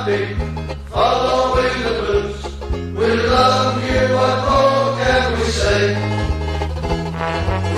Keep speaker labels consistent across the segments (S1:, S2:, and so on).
S1: happy, following the blues. We love you, what more can we say?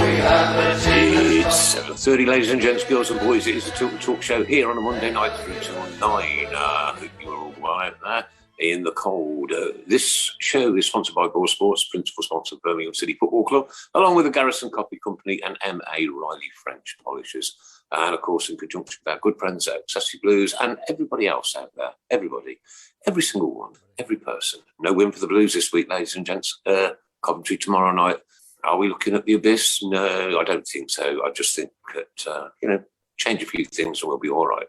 S1: We have the tea.
S2: It's 7:30, ladies and gents, girls and boys. It is the Tilton Talk Show here on a Monday night, 3 to 9. Hope you're all right there in the cold. This show is sponsored by Ball Sports, principal sponsor of Birmingham City Football Club, along with the Garrison Coffee Company and M.A. Riley French Polishers. And, of course, in conjunction with our good friends at Sassy Blues and everybody else out there, everybody, every single one, every person. No win for the Blues this week, ladies and gents. Coventry tomorrow night. Are we looking at the abyss? No, I don't think so. I just think that, change a few things and we'll be all right.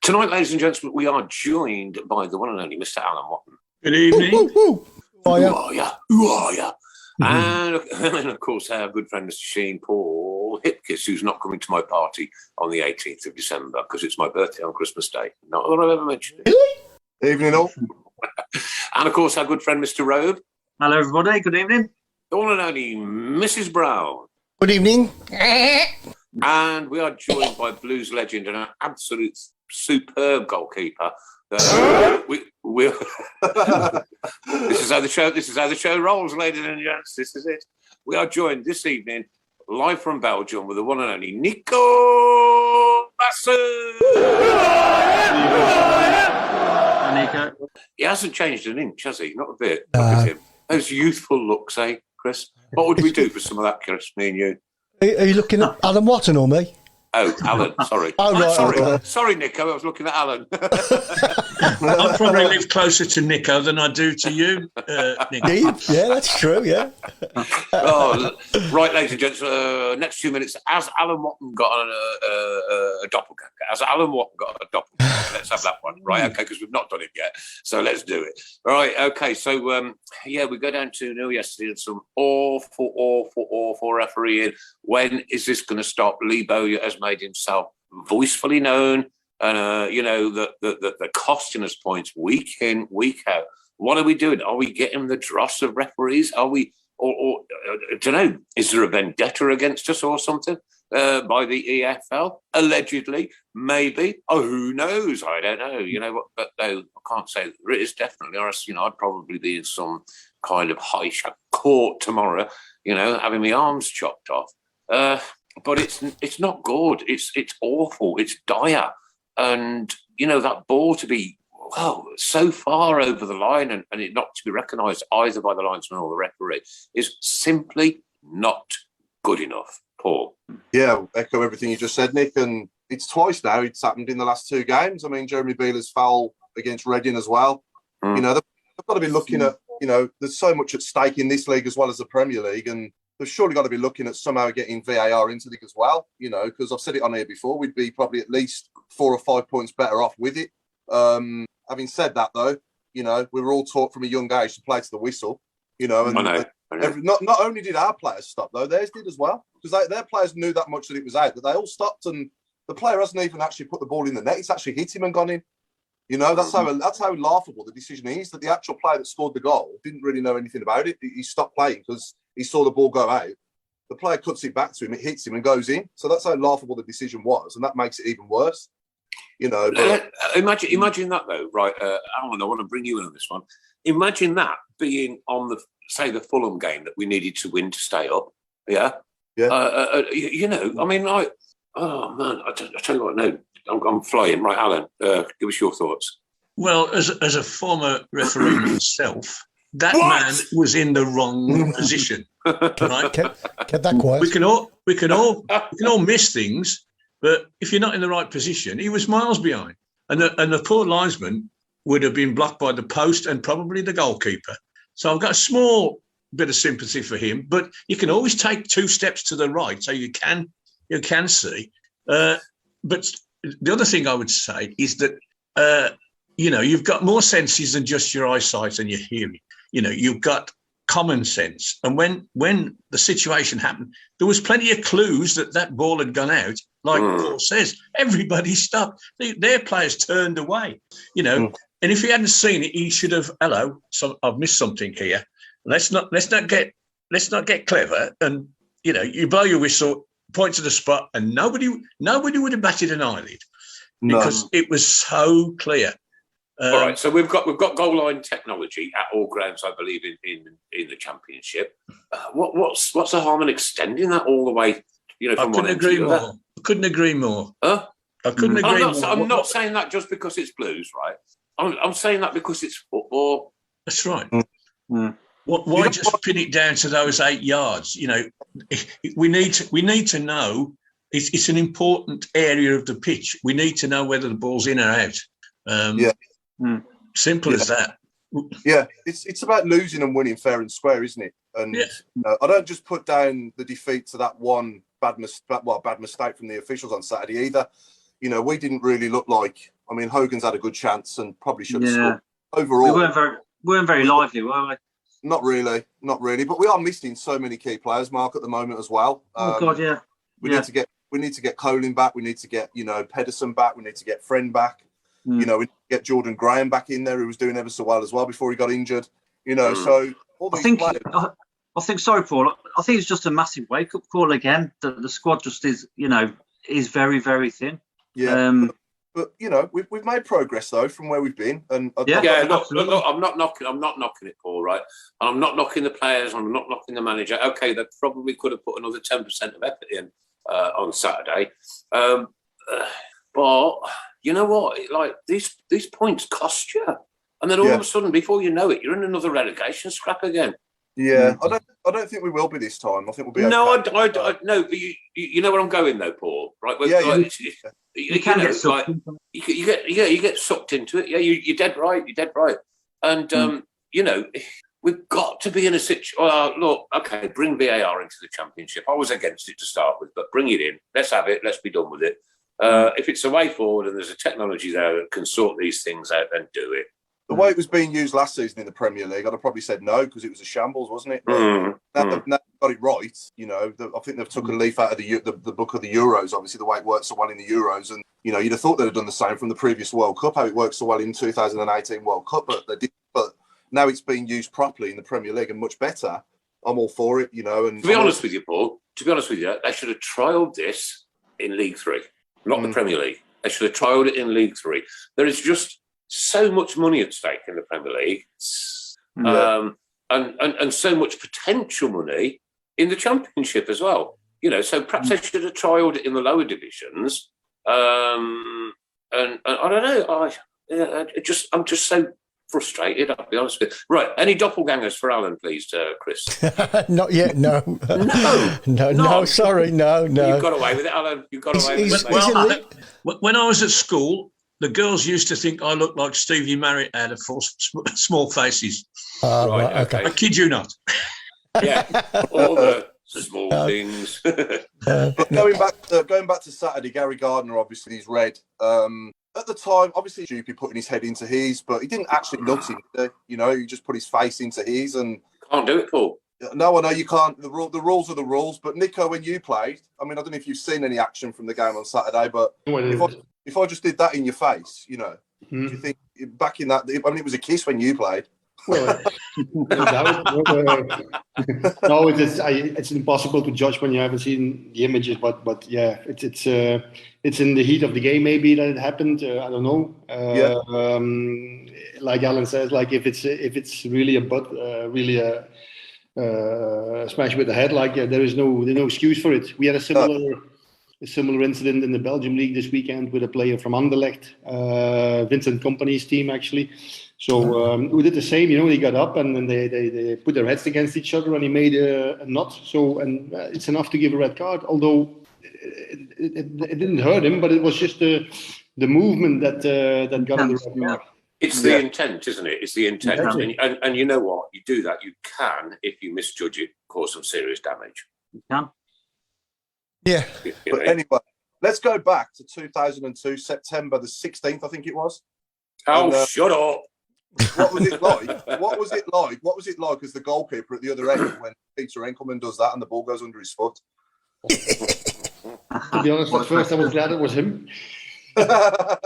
S2: Tonight, ladies and gentlemen, we are joined by the one and only Mr. Alan Watton.
S3: Good evening.
S2: Who are ya? And of course, our good friend, Mr. Sheen Paul Hipkiss, who's not coming to my party on the 18th of December because it's my birthday on Christmas Day. Not that I've ever mentioned it.
S4: Really? Evening all.
S2: And of course, our good friend, Mr. Robe.
S3: Hello, everybody. Good evening.
S2: The one and only Mrs. Browne.
S5: Good evening.
S2: And we are joined by Blues legend and an absolute superb goalkeeper. This is how the show rolls, ladies and gents. This is it. We are joined this evening, live from Belgium, with the one and only Nico Vaesen.
S3: Nico.
S2: He hasn't changed an inch, has he? Not a bit. Look at him. Those youthful looks, eh, Chris? What would we do for some of that, Chris? Me and you.
S5: Are you looking at Alan Watton or me?
S2: Oh, Alan, sorry.
S5: Oh, right.
S2: Sorry, Nico, I was looking at Alan.
S3: I probably live closer to Nico than I do to you, Nico.
S5: Yeah, that's true, yeah.
S2: Right, ladies and gents, next 2 minutes, has Alan Watton got a doppelganger? Has Alan Watton got a doppelganger? Let's have that one. Right, okay, because we've not done it yet, so let's do it. All right, okay, so, we go down to Newell yesterday and some awful refereeing. When is this going to stop? Lee Bowyer has made himself voicefully known, and the costing us points week in, week out. What are we doing? Are we getting the dross of referees? Are we, or I don't know, is there a vendetta against us or something by the EFL? Allegedly, maybe. Oh, who knows? I don't know. You know what? But no, I can't say that there is, definitely. Or else, I'd probably be in some kind of high court tomorrow, having my arms chopped off. But it's not good. It's awful. It's dire. And, that ball to be, so far over the line and it not to be recognised either by the linesman or the referee is simply not good enough. Paul?
S4: Yeah, echo everything you just said, Nick. And it's twice now. It's happened in the last 2 games. I mean, Jeremy Beeler's foul against Reading as well. They've got to be looking at, there's so much at stake in this league as well as the Premier League. And they've surely got to be looking at somehow getting VAR into the league as well, because I've said it on here before, we'd be probably at least 4 or 5 points better off with it. Having said that, though, we were all taught from a young age to play to the whistle, and
S2: I know.
S4: Not only did our players stop, though, theirs did as well, because their players knew that much that it was out, that they all stopped, and the player hasn't even actually put the ball in the net. It's actually hit him and gone in. That's how laughable the decision is, that the actual player that scored the goal didn't really know anything about it. He stopped playing because he saw the ball go out. The player cuts it back to him, it hits him and goes in. So that's how laughable the decision was, and that makes it even worse. But
S2: imagine that though, right? Alan, I want to bring you in on this one. Imagine that being on the Fulham game that we needed to win to stay up. Yeah. I mean, oh man, I tell you what, no, I'm flying. Right, Alan, give us your thoughts.
S3: Well, as a former referee myself, that man was in the wrong position. Right?
S5: Kept that quiet.
S3: We can all miss things, but if you're not in the right position, he was miles behind, and the poor linesman would have been blocked by the post and probably the goalkeeper. So I've got a small bit of sympathy for him, but you can always take 2 steps to the right, so you can see. But the other thing I would say is that you've got more senses than just your eyesight and your hearing. You've got common sense. And when the situation happened, there was plenty of clues that ball had gone out. Like Paul says, everybody stopped. Their players turned away, And if he hadn't seen it, he should have, I've missed something here. Let's not get clever. And, you blow your whistle, point to the spot, and nobody would have batted an eyelid because it was so clear.
S2: All right, so we've got goal line technology at all grounds, I believe, in the Championship. What's the harm in extending that all the way? You know, from one end to the other?
S3: I couldn't agree more.
S2: Huh?
S3: I couldn't agree more.
S2: I'm not saying that just because it's Blues, right? I'm saying that because it's football.
S3: That's right.
S4: Mm.
S3: Why just pin it down to those 8 yards? You know, we need to know. It's an important area of the pitch. We need to know whether the ball's in or out. Simple as that.
S4: Yeah, it's about losing and winning fair and square, isn't it? And I don't just put down the defeat to that one bad mistake from the officials on Saturday either. You know, we didn't really look like. I mean, Hogan's had a good chance and probably should have scored. Overall,
S6: we weren't very lively, were we?
S4: Not really. But we are missing so many key players, Mark, at the moment as well. We need to get Colin back. We need to get Pedersen back. We need to get Friend back. You know, we need to get Jordan Graham back in there, who was doing ever so well as well before he got injured. You know, so all these players.
S6: I think. Sorry, Paul. I think it's just a massive wake-up call again. That the squad just is very, very thin.
S4: Yeah. But you know, we've made progress though from where we've been. And
S2: Look, I'm not knocking it, Paul. Right, and I'm not knocking the players. I'm not knocking the manager. Okay, they probably could have put another 10% of effort in on Saturday. But you know what? Like these points cost you, and then all of a sudden, before you know it, you're in another relegation scrap again.
S4: Yeah, I don't think we will be this time. I think we'll be.
S2: No,
S4: okay.
S2: I no, but you know where I'm going though, Paul. Right?
S6: You can get sucked.
S2: You get sucked into it. Yeah, you're dead right. You're dead right. And you know, we've got to be in a situation. Look, okay, bring VAR into the Championship. I was against it to start with, but bring it in. Let's have it. Let's be done with it. If it's a way forward and there's a technology there that can sort these things out, then do it.
S4: The way it was being used last season in the Premier League, I'd have probably said no because it was a shambles, wasn't it? Now they've got it right. You know, I think they've took a leaf out of the book of the Euros. Obviously, the way it worked so well in the Euros, and you know, you'd have thought they'd have done the same from the previous World Cup. How it worked so well in 2018 World Cup, but they did. But now it's being used properly in the Premier League and much better. I'm all for it. You know, and
S2: to be honest with you, Paul, they should have trialled this in League 3, not the Premier League. They should have trialled it in League 3. There is just so much money at stake in the Premier League, and so much potential money in the Championship as well. You know, so perhaps they should have trialled it in the lower divisions. And I don't know. I'm just so frustrated. I'll be honest with you. Right, any doppelgangers for Alan, please, Chris?
S5: Not yet. No. No. Sorry, no.
S2: You got away with it, Alan. You got away with it.
S3: Well, when I was at school, the girls used to think I looked like Stevie Marriott out of Small Faces.
S5: Right, okay.
S3: I kid you not.
S2: Yeah, all the small things.
S4: But going back to Saturday, Gary Gardner, obviously, he's red. At the time, obviously, stupid putting his head into his, but he didn't actually nut him. You know, he just put his face into his, and
S2: can't do it, Paul.
S4: No, I know you can't. The rules are the rules. But Nico, when you played, I mean, I don't know if you've seen any action from the game on Saturday, but if I just did that in your face, you know, do you think back in that? I mean, it was a kiss when you played.
S7: Well, no, it's impossible to judge when you haven't seen the images. But yeah, it's in the heat of the game maybe that it happened. I don't know. Like Alan says, like if it's really a smash with the head, like there is no excuse for it. We had a similar incident in the Belgium League this weekend with a player from Anderlecht, Vincent Kompany's team actually. So we did the same, you know. They got up and then they put their heads against each other, and he made a knot. So it's enough to give a red card. Although it didn't hurt him, but it was just the movement that got him the red card.
S2: It's the intent, isn't it? It's the intent, and you know what? You do that, you can, if you misjudge it, cause some serious damage.
S6: You can.
S5: Yeah.
S4: But anyway, let's go back to 2002, September the 16th, I think it was.
S2: Oh, shut up.
S4: What was it like? What was it like as the goalkeeper at the other end when Peter Enkelman does that and the ball goes under his foot?
S7: To be honest, at first I was glad it was him. I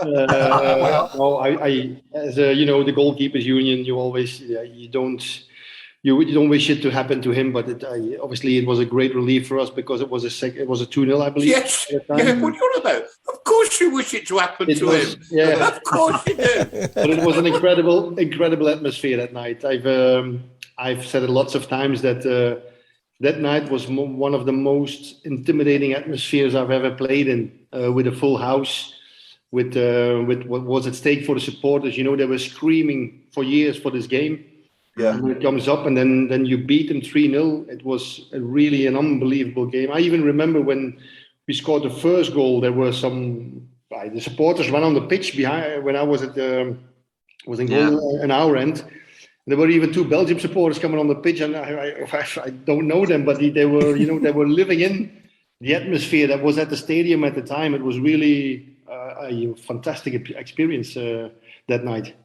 S7: as a, you know, the goalkeepers union, you always you don't wish it to happen to him, but obviously it was a great relief for us because it was a 2-0, I believe.
S2: Yes, yeah, what are you on about? Of Of course you wish it to happen to him.
S7: Yeah.
S2: Of course you do.
S7: But it was an incredible atmosphere that night. I've said it lots of times that that night was one of the most intimidating atmospheres I've ever played in, with a full house, with what was at stake for the supporters. You know, they were screaming for years for this game.
S4: Yeah.
S7: And when it comes up and then you beat them 3-0, it was really an unbelievable game. I even remember when we scored the first goal, there were the supporters ran on the pitch behind when I was at was in goal an hour end. There were even 2 Belgium supporters coming on the pitch, and I don't know them, but they were, they were living in the atmosphere that was at the stadium at the time. It was really a fantastic experience that night.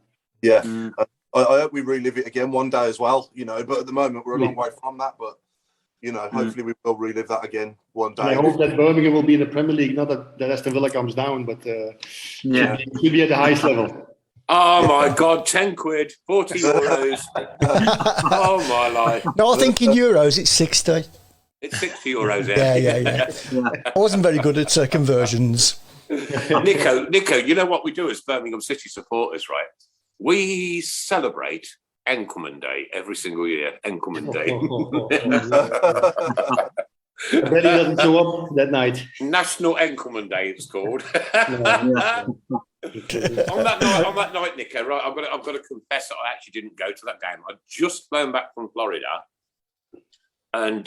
S4: Yeah. I hope we relive it again one day as well, but at the moment we're a long way from that, but hopefully we will relive that again one day.
S7: And I hope that Birmingham will be in the Premier League, not that Aston Villa comes down, but should be at the highest level.
S2: Oh my God, 10 quid, 40 euros. Oh my life.
S5: No, I think in euros it's 60.
S2: It's 60 euros.
S5: Yeah. I wasn't very good at conversions.
S2: Nico, you know what we do as Birmingham City supporters, right? We celebrate Enkelman Day every single year. Enkelman Day.
S7: I bet he doesn't show up that night.
S2: National Enkelman Day, it's called. On that night, Nico, right? I've got to confess that I actually didn't go to that game. I'd just flown back from Florida and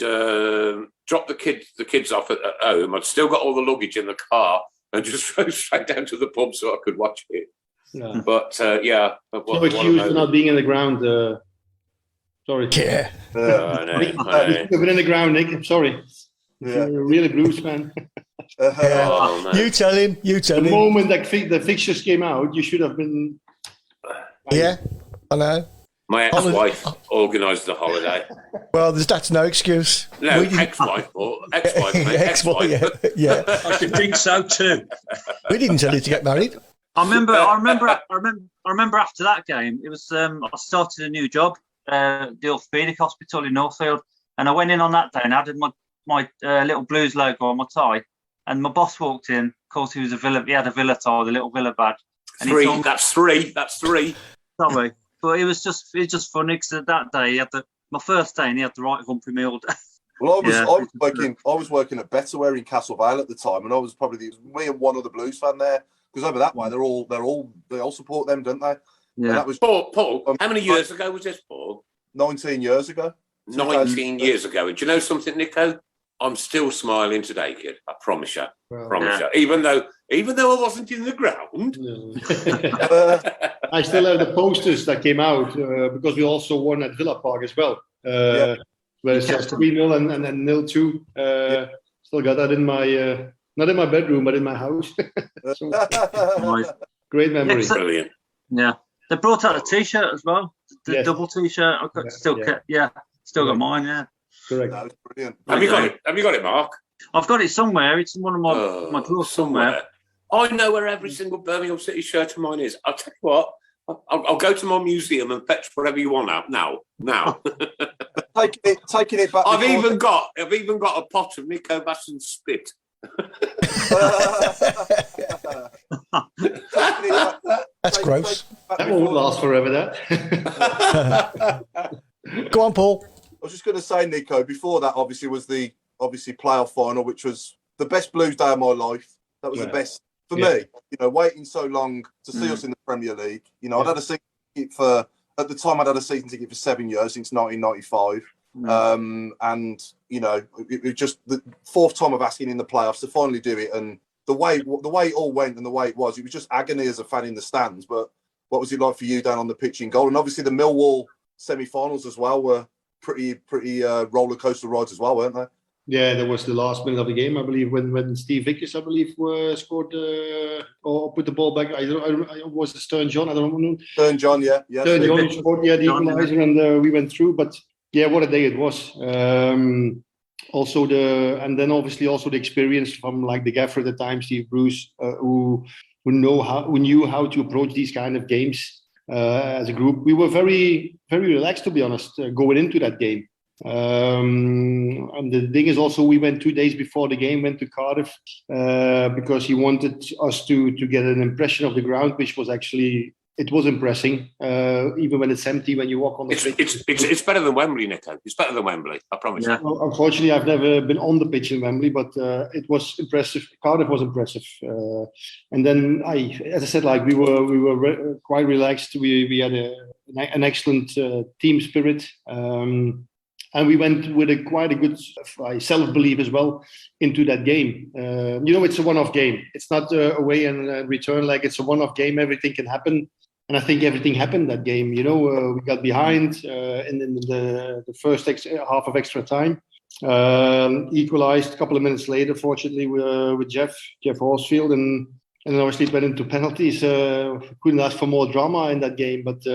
S2: dropped the kids off at home. I'd still got all the luggage in the car and just drove straight down to the pub so I could watch it.
S7: Yeah.
S2: But
S7: No excuse for not being in the ground. Sorry.
S5: Yeah.
S7: You've been in the ground, Nick. I'm sorry.
S4: Yeah.
S7: You're a real Blues fan.
S2: Oh, man.
S5: You tell him.
S7: The moment that the fixtures came out, you should have been.
S5: Yeah, I know.
S2: My ex-wife organised the holiday.
S5: Well, that's no excuse.
S2: No, ex-wife, mate. Ex-wife.
S5: Yeah.
S3: I should think so too.
S5: We didn't tell you to get married.
S6: I remember after that game, it was I started a new job, the Orthopaedic Hospital in Northfield, and I went in on that day and added my little Blues logo on my tie. And my boss walked in. Of course, he had a Villa tie, the little Villa badge. And
S2: That's three.
S6: Sorry, but it was just funny because that day he had my first day and he had the right Humphrey Mill.
S4: Well, I was working at Betterware in Castle Vale at the time, and I was me and one other Blues fan there. Because over that way, they all support them, don't they?
S6: Yeah.
S4: And that was
S2: Paul. How many years ago was this, Paul?
S4: 19 years ago.
S2: 19 years ago. And do you know something, Nico? I'm still smiling today, kid. I promise you. You. Even though I wasn't in the ground.
S7: I still have the posters that came out because we also won at Villa Park as well. Where it says 3-0 and then 0-2. Still got that in my. Not in my bedroom, but in my house. Great memory.
S2: Brilliant.
S6: Yeah. They brought out a T-shirt as well. The double T-shirt. I've got still got mine, yeah.
S7: Correct.
S4: That was brilliant.
S2: Have you got it, Mark?
S6: I've got it somewhere. It's in one of my drawers somewhere.
S2: I know where every single Birmingham City shirt of mine is. I'll tell you what. I'll go to my museum and fetch whatever you want out now.
S4: Taking it back.
S2: I've even got a pot of Nico Vaesen's spit.
S5: That's gross.
S7: That won't last forever, that.
S5: Go on, Paul.
S4: I was just going to say, Nico, before that obviously was the playoff final, which was the best Blues day of my life. That was the best for me. Waiting so long to see us in the Premier League. I'd had a season ticket at the time. I'd had a season ticket for 7 years since 1995. And it was just the fourth time of asking in the playoffs to finally do it, and the way it all went and the way it was just agony as a fan in the stands. But what was it like for you down on the pitch in goal? And obviously the Millwall semi-finals as well were pretty roller coaster rides as well, weren't they?
S7: Yeah, that was the last minute of the game, I believe, when Steve Hipkiss, I believe, scored or put the ball back. I was it Stern John? I don't know.
S4: Stern John, yeah.
S7: Stern John scored, the equalizer, and we went through. But yeah, what a day it was. And then obviously also the experience from like the gaffer at the time, Steve Bruce, who knew how to approach these kind of games as a group. We were very, very relaxed, to be honest, going into that game. And the thing is also, we went 2 days before the game, went to Cardiff because he wanted us to get an impression of the ground, which was actually, it was impressive. Even when it's empty, when you walk on the pitch.
S2: It's better than Wembley, Nico. It's better than Wembley, I promise you.
S7: Well, unfortunately, I've never been on the pitch in Wembley, but it was impressive. Cardiff was impressive. And then, as I said, like we were quite relaxed. We had an excellent team spirit. And we went with quite a good self-belief as well into that game. It's a one-off game. It's not away and return leg. It's a one-off game. Everything can happen. And I think everything happened that game. We got behind in the first half of extra time. Equalized a couple of minutes later, fortunately, with Jeff Horsfield. And obviously it went into penalties. Couldn't ask for more drama in that game. But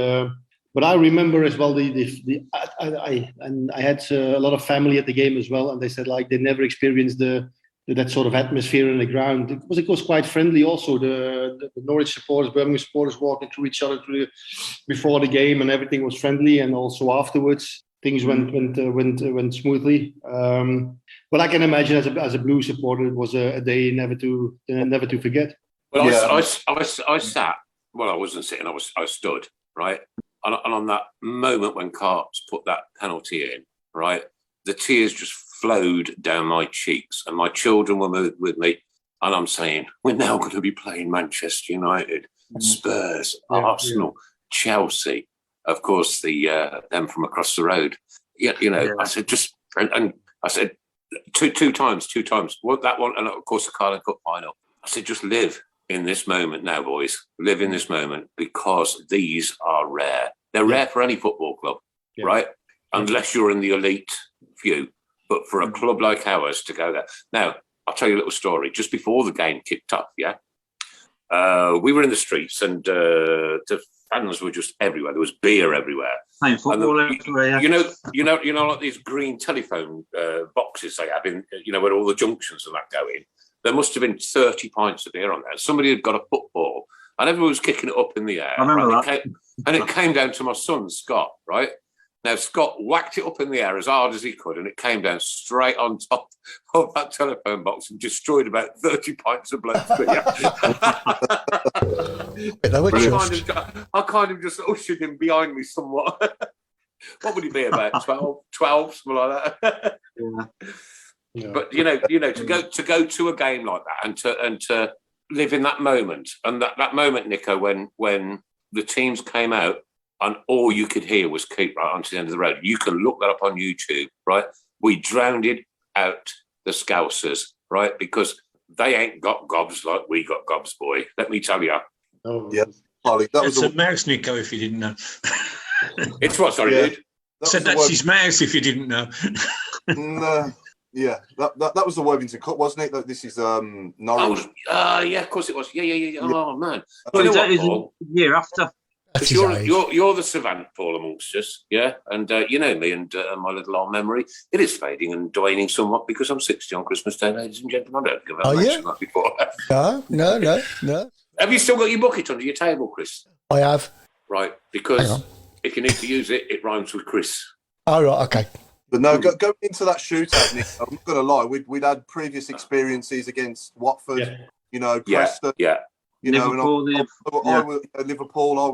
S7: I remember as well, I had a lot of family at the game as well, and they said like they never experienced that sort of atmosphere in the ground. It was quite friendly also. The Norwich supporters, Birmingham supporters walking through each other before the game, and everything was friendly. And also afterwards, things went smoothly. But I can imagine as a Blue supporter, it was a day never to forget.
S2: Well, I sat. Well, I wasn't sitting. I stood, right. And on that moment when Carps put that penalty in, right, the tears just flowed down my cheeks, and my children were with me. And I'm saying, we're now going to be playing Manchester United, Spurs, Arsenal, Chelsea, of course, them from across the road. I said, and I said two times. Well, that one, and of course the Carling Cup final. I said, just live in this moment now, boys. Live in this moment, because these are rare. They're rare for any football club, right? Unless you're in the elite few. But for a club like ours to go there. Now, I'll tell you a little story. Just before the game kicked off, we were in the streets, and the fans were just everywhere. There was beer everywhere.
S6: Playing football everywhere.
S2: You know, like these green telephone boxes they have in, where all the junctions and that go in. There must have been 30 pints of beer on there. Somebody had got a football, and everyone was kicking it up in the air.
S6: I remember that.
S2: And it came down to my son, Scott, right? Now, Scott whacked it up in the air as hard as he could, and it came down straight on top of that telephone box and destroyed about 30 pints of blood beer. I kind of just ushered him behind me somewhat. What would he be, about 12, something like that? Yeah. But to go to a game like that and to live in that moment, and that moment, Nico, when the teams came out and all you could hear was keep right onto the end of the road. You can look that up on YouTube, right? We drowned out the Scousers, right? Because they ain't got gobs like we got gobs, boy. Let me tell you.
S4: Oh, yeah. Ollie,
S3: that's a mouse, Nico, if you didn't know.
S2: It's what, sorry, dude?
S3: That's his mouse, if you didn't know.
S4: No. Yeah, that was the Worthington Cup, wasn't it? This is Norwich.
S2: Yeah, of course it was. Yeah. Oh man,
S6: that is a year after.
S2: Because you're the savant, Paul, amongst us, yeah, and you know me and my little old memory. It is fading and waning somewhat because I'm 60 on Christmas Day, ladies and gentlemen. I don't think I've mentioned that before.
S5: No.
S2: Have you still got your bucket under your table, Chris?
S5: I have.
S2: Right, because if you need to use it, it rhymes with Chris.
S5: Oh, right, okay.
S4: But no, going into that shootout, Nick, I'm not going to lie, we'd had previous experiences against Watford, Preston.
S2: Yeah.
S4: Liverpool, Liverpool. I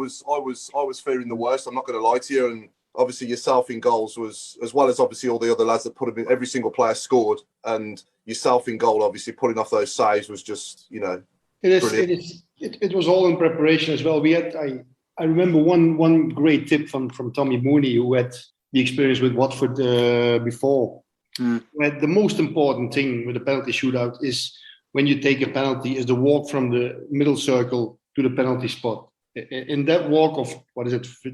S4: was fearing the worst. I'm not going to lie to you. And obviously, yourself in goals was, as well as obviously all the other lads that put them in. Every single player scored, and yourself in goal, obviously putting off those saves was just,
S7: It was all in preparation as well. We had, I remember one great tip from Tommy Mooney, who had the experience with Watford before. Where the most important thing with a penalty shootout is, when you take a penalty, is the walk from the middle circle to the penalty spot. In that walk of,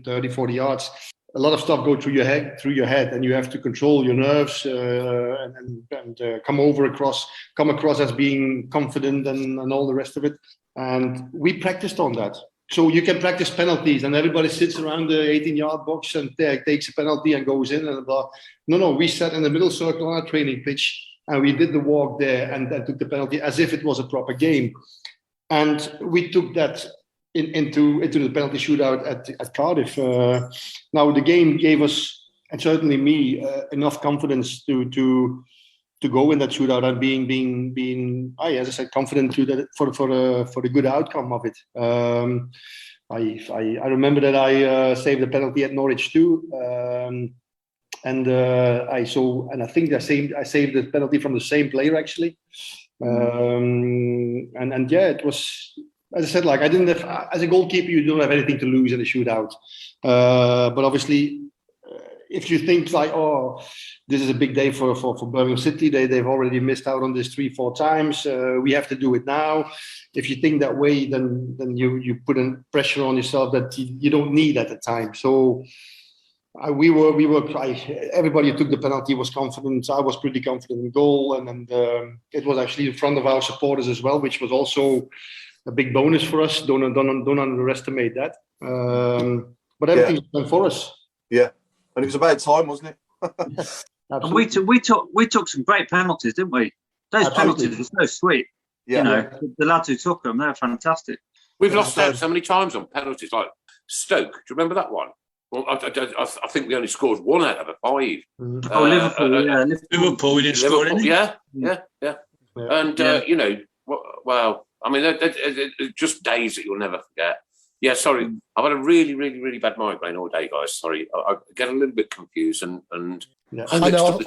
S7: 30, 40 yards, a lot of stuff goes through your head, and you have to control your nerves and come across as being confident and all the rest of it. And we practiced on that. So you can practice penalties, and everybody sits around the 18-yard box and takes a penalty and goes in and blah. No, we sat in the middle circle on our training pitch, and we did the walk there and took the penalty as if it was a proper game. And we took that into the penalty shootout at Cardiff. Now, the game gave us and certainly me enough confidence to go in that shootout and being as I said, confident for the good outcome of it. I remember that I saved a penalty at Norwich too, and I think I saved the penalty from the same player actually, and yeah, it was, as I said, like I didn't have, as a goalkeeper you don't have anything to lose in a shootout, but obviously if you think like, oh, this is a big day for Birmingham City, they've already missed out on this 3-4 times, we have to do it now. If you think that way, then you put a pressure on yourself that you don't need at the time. So everybody who took the penalty was confident. I was pretty confident in goal, and it was actually in front of our supporters as well, which was also a big bonus for us. Don't underestimate that. But everything's done for us.
S4: Yeah, and it was about time, wasn't it?
S6: And we took some great penalties, didn't we? Those penalties were so sweet.
S4: Yeah.
S6: The lads who took them, they're fantastic.
S2: We've lost out so many times on penalties, like Stoke. Do you remember that one? Well, I think we only scored 1 out of 5.
S6: Liverpool,
S3: Liverpool, we didn't score any.
S2: Yeah. And wow. I mean, they're just days that you'll never forget. Yeah, sorry. I've had a really, really, really bad migraine all day, guys. Sorry. I get a little bit confused and
S5: I know.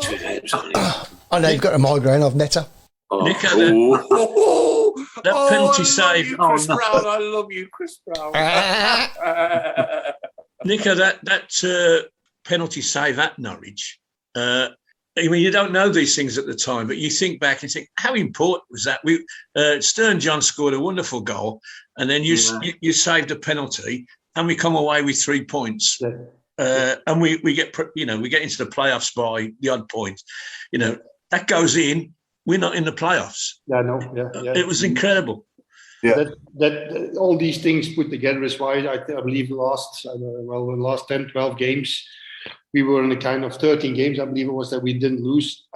S5: I know you've got a migraine. I've met her.
S3: Nico, that penalty save.
S2: Chris Browne, I love you, Chris Browne.
S3: Nico, that penalty save at Norwich. I mean, you don't know these things at the time, but you think back and think, how important was that? Stern John scored a wonderful goal, and then you saved a penalty, and we come away with 3 points. And we get into the playoffs by the odd point. That goes in. We're not in the playoffs.
S7: Yeah, no, yeah.
S3: It was incredible.
S4: Yeah,
S7: that all these things put together is why I believe the last 10, 12 games, we were in a kind of 13 games, I believe it was, that we didn't lose.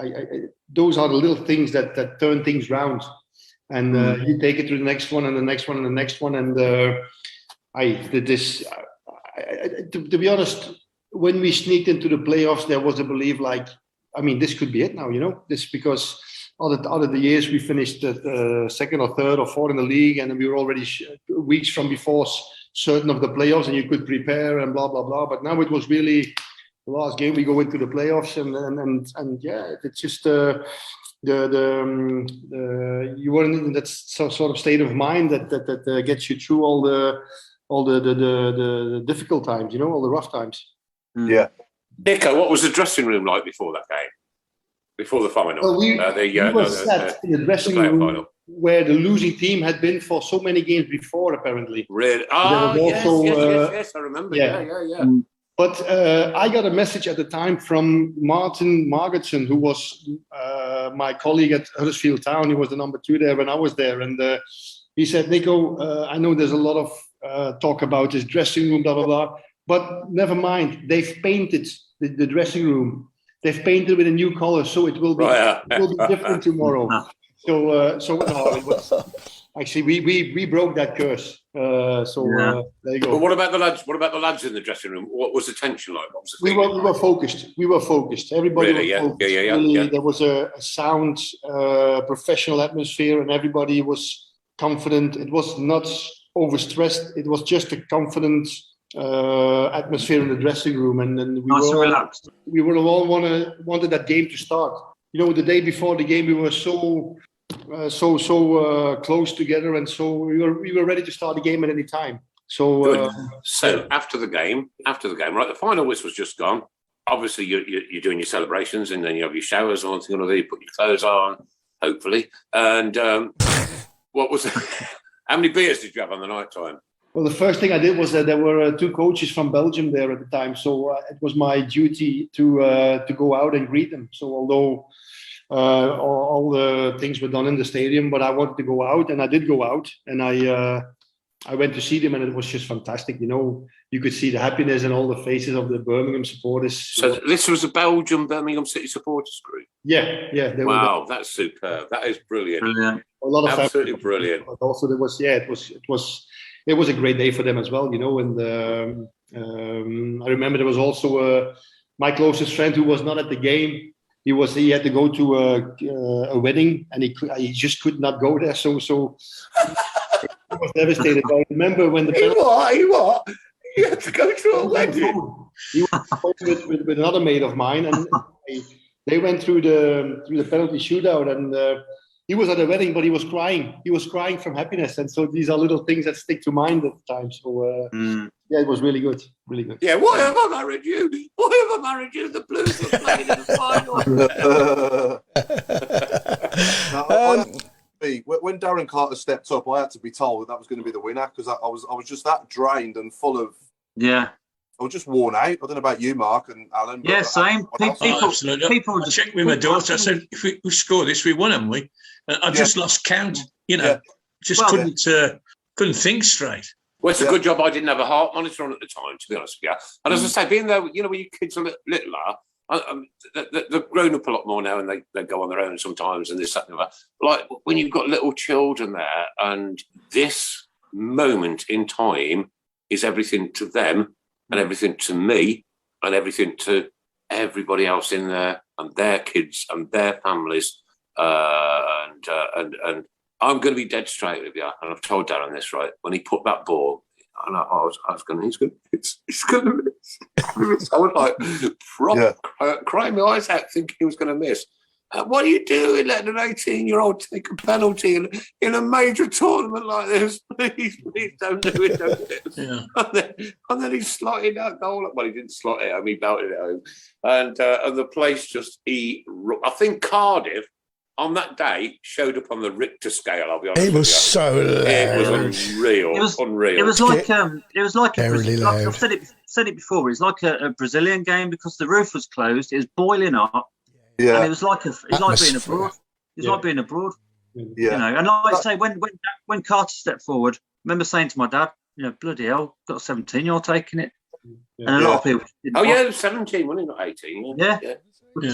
S7: Those are the little things that turn things round, and you take it to the next one and the next one and the next one. And to be honest, when we sneaked into the playoffs, there was a belief like, I mean, this could be it now, this, because other the years we finished second or third or fourth in the league, and we were already weeks from before certain of the playoffs, and you could prepare and blah blah blah. But now it was really the last game we go into the playoffs, and yeah, it's just you were in that sort of state of mind that gets you through all the difficult times, all the rough times.
S4: Yeah.
S2: Nico, what was the dressing room like before that game? Before the final?
S7: Well, we were sat in the dressing room final, where the losing team had been for so many games before, apparently.
S2: Really? Yes, I remember. Yeah.
S7: But I got a message at the time from Martin Margetson, who was my colleague at Huddersfield Town. He was the number 2 there when I was there. And he said, Nico, I know there's a lot of talk about this dressing room, blah, blah, blah. But never mind. They've painted the dressing room. They've painted with a new color, so it will be different tomorrow. So no, it was actually we broke that curse. There you go.
S2: But what about the lads? What about the lads in the dressing room? What was the tension like? What was the
S7: we were focused. We were focused. Everybody
S2: really?
S7: was focused. Really, there was a sound, professional atmosphere, and everybody was confident. It was not overstressed. It was just a confident atmosphere in the dressing room, and
S6: relaxed.
S7: We were all wanted that game to start. The day before the game, we were so close together, and so we were ready to start the game at any time. So
S2: after the game, right? The final whistle's just gone. Obviously, you're doing your celebrations, and then you have your showers and you put your clothes on, hopefully. And what was? How many beers did you have on the night time?
S7: Well, the first thing I did was that there were 2 coaches from Belgium there at the time, so it was my duty to go out and greet them. So although all the things were done in the stadium, but I wanted to go out, and I did go out, and I went to see them, and it was just fantastic. You could see the happiness in all the faces of the Birmingham supporters.
S2: So this was a Belgian Birmingham City supporters group.
S7: Yeah.
S2: Wow, that's superb. That is brilliant.
S7: A lot of
S2: absolutely brilliant.
S7: But also it was a great day for them as well, And I remember there was also my closest friend who was not at the game, he had to go to a wedding, and he just could not go there. So he was devastated. I remember when the
S2: What? You had to go to a wedding?
S7: He was with another mate of mine, and they went through the penalty shootout, and he was at a wedding, but he was crying. He was crying from happiness, and so these are little things that stick to mind at the time. So yeah, it was really good, really good.
S2: Yeah, why have I married you? Why have I married you? The Blues were playing in the final.
S4: When Darren Carter stepped up, I had to be told that was going to be the winner, because I was just that drained and full of.
S6: Yeah.
S4: I was just worn out. I don't know about you, Mark and Alan.
S6: Yeah, same.
S3: People I checked with my daughter. I said, if we score this, we won, haven't we? I just lost count. Couldn't think straight.
S2: Well, it's a good job I didn't have a heart monitor on at the time, to be honest with you. And as I say, being there, when your kids are littler, they're grown up a lot more now, and they go on their own sometimes, and this, that, and that. Like when you've got little children there, and this moment in time is everything to them, and everything to me, and everything to everybody else in there, and their kids and their families, and I'm going to be dead straight with you. And I've told Darren this, right? When he put that ball, and I was going, he's going to miss. I was like, crying my eyes out, thinking he was going to miss. What are you doing, letting an 18-year-old take a penalty in a major tournament like this? Please don't do it, don't do it. Yeah. And then he slotted that goal. Well, he didn't slot it home, he belted it home. And the place just, I think Cardiff, on that day, showed up on the Richter scale, I'll be honest with you.
S5: It was so loud.
S2: It was unreal.
S6: It was like
S5: I've
S6: said it before, it's like a Brazilian game, because the roof was closed, it was boiling up.
S4: Yeah,
S6: and it was like being abroad. It's like being abroad.
S4: Yeah,
S6: And like I say, when Carter stepped forward, I remember saying to my dad, bloody hell, got a 17-year-old taking it, and a lot of people.
S2: It was 17, wasn't it? Not 18.
S6: Yeah. But,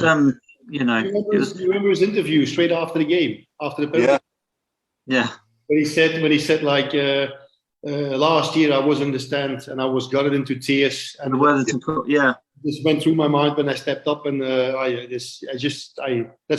S7: you remember his interview straight after the game, after the penalty?
S6: Yeah.
S7: When he said like last year I was in the stand and I was gutted into tears, and this went through my mind when I stepped up, and that's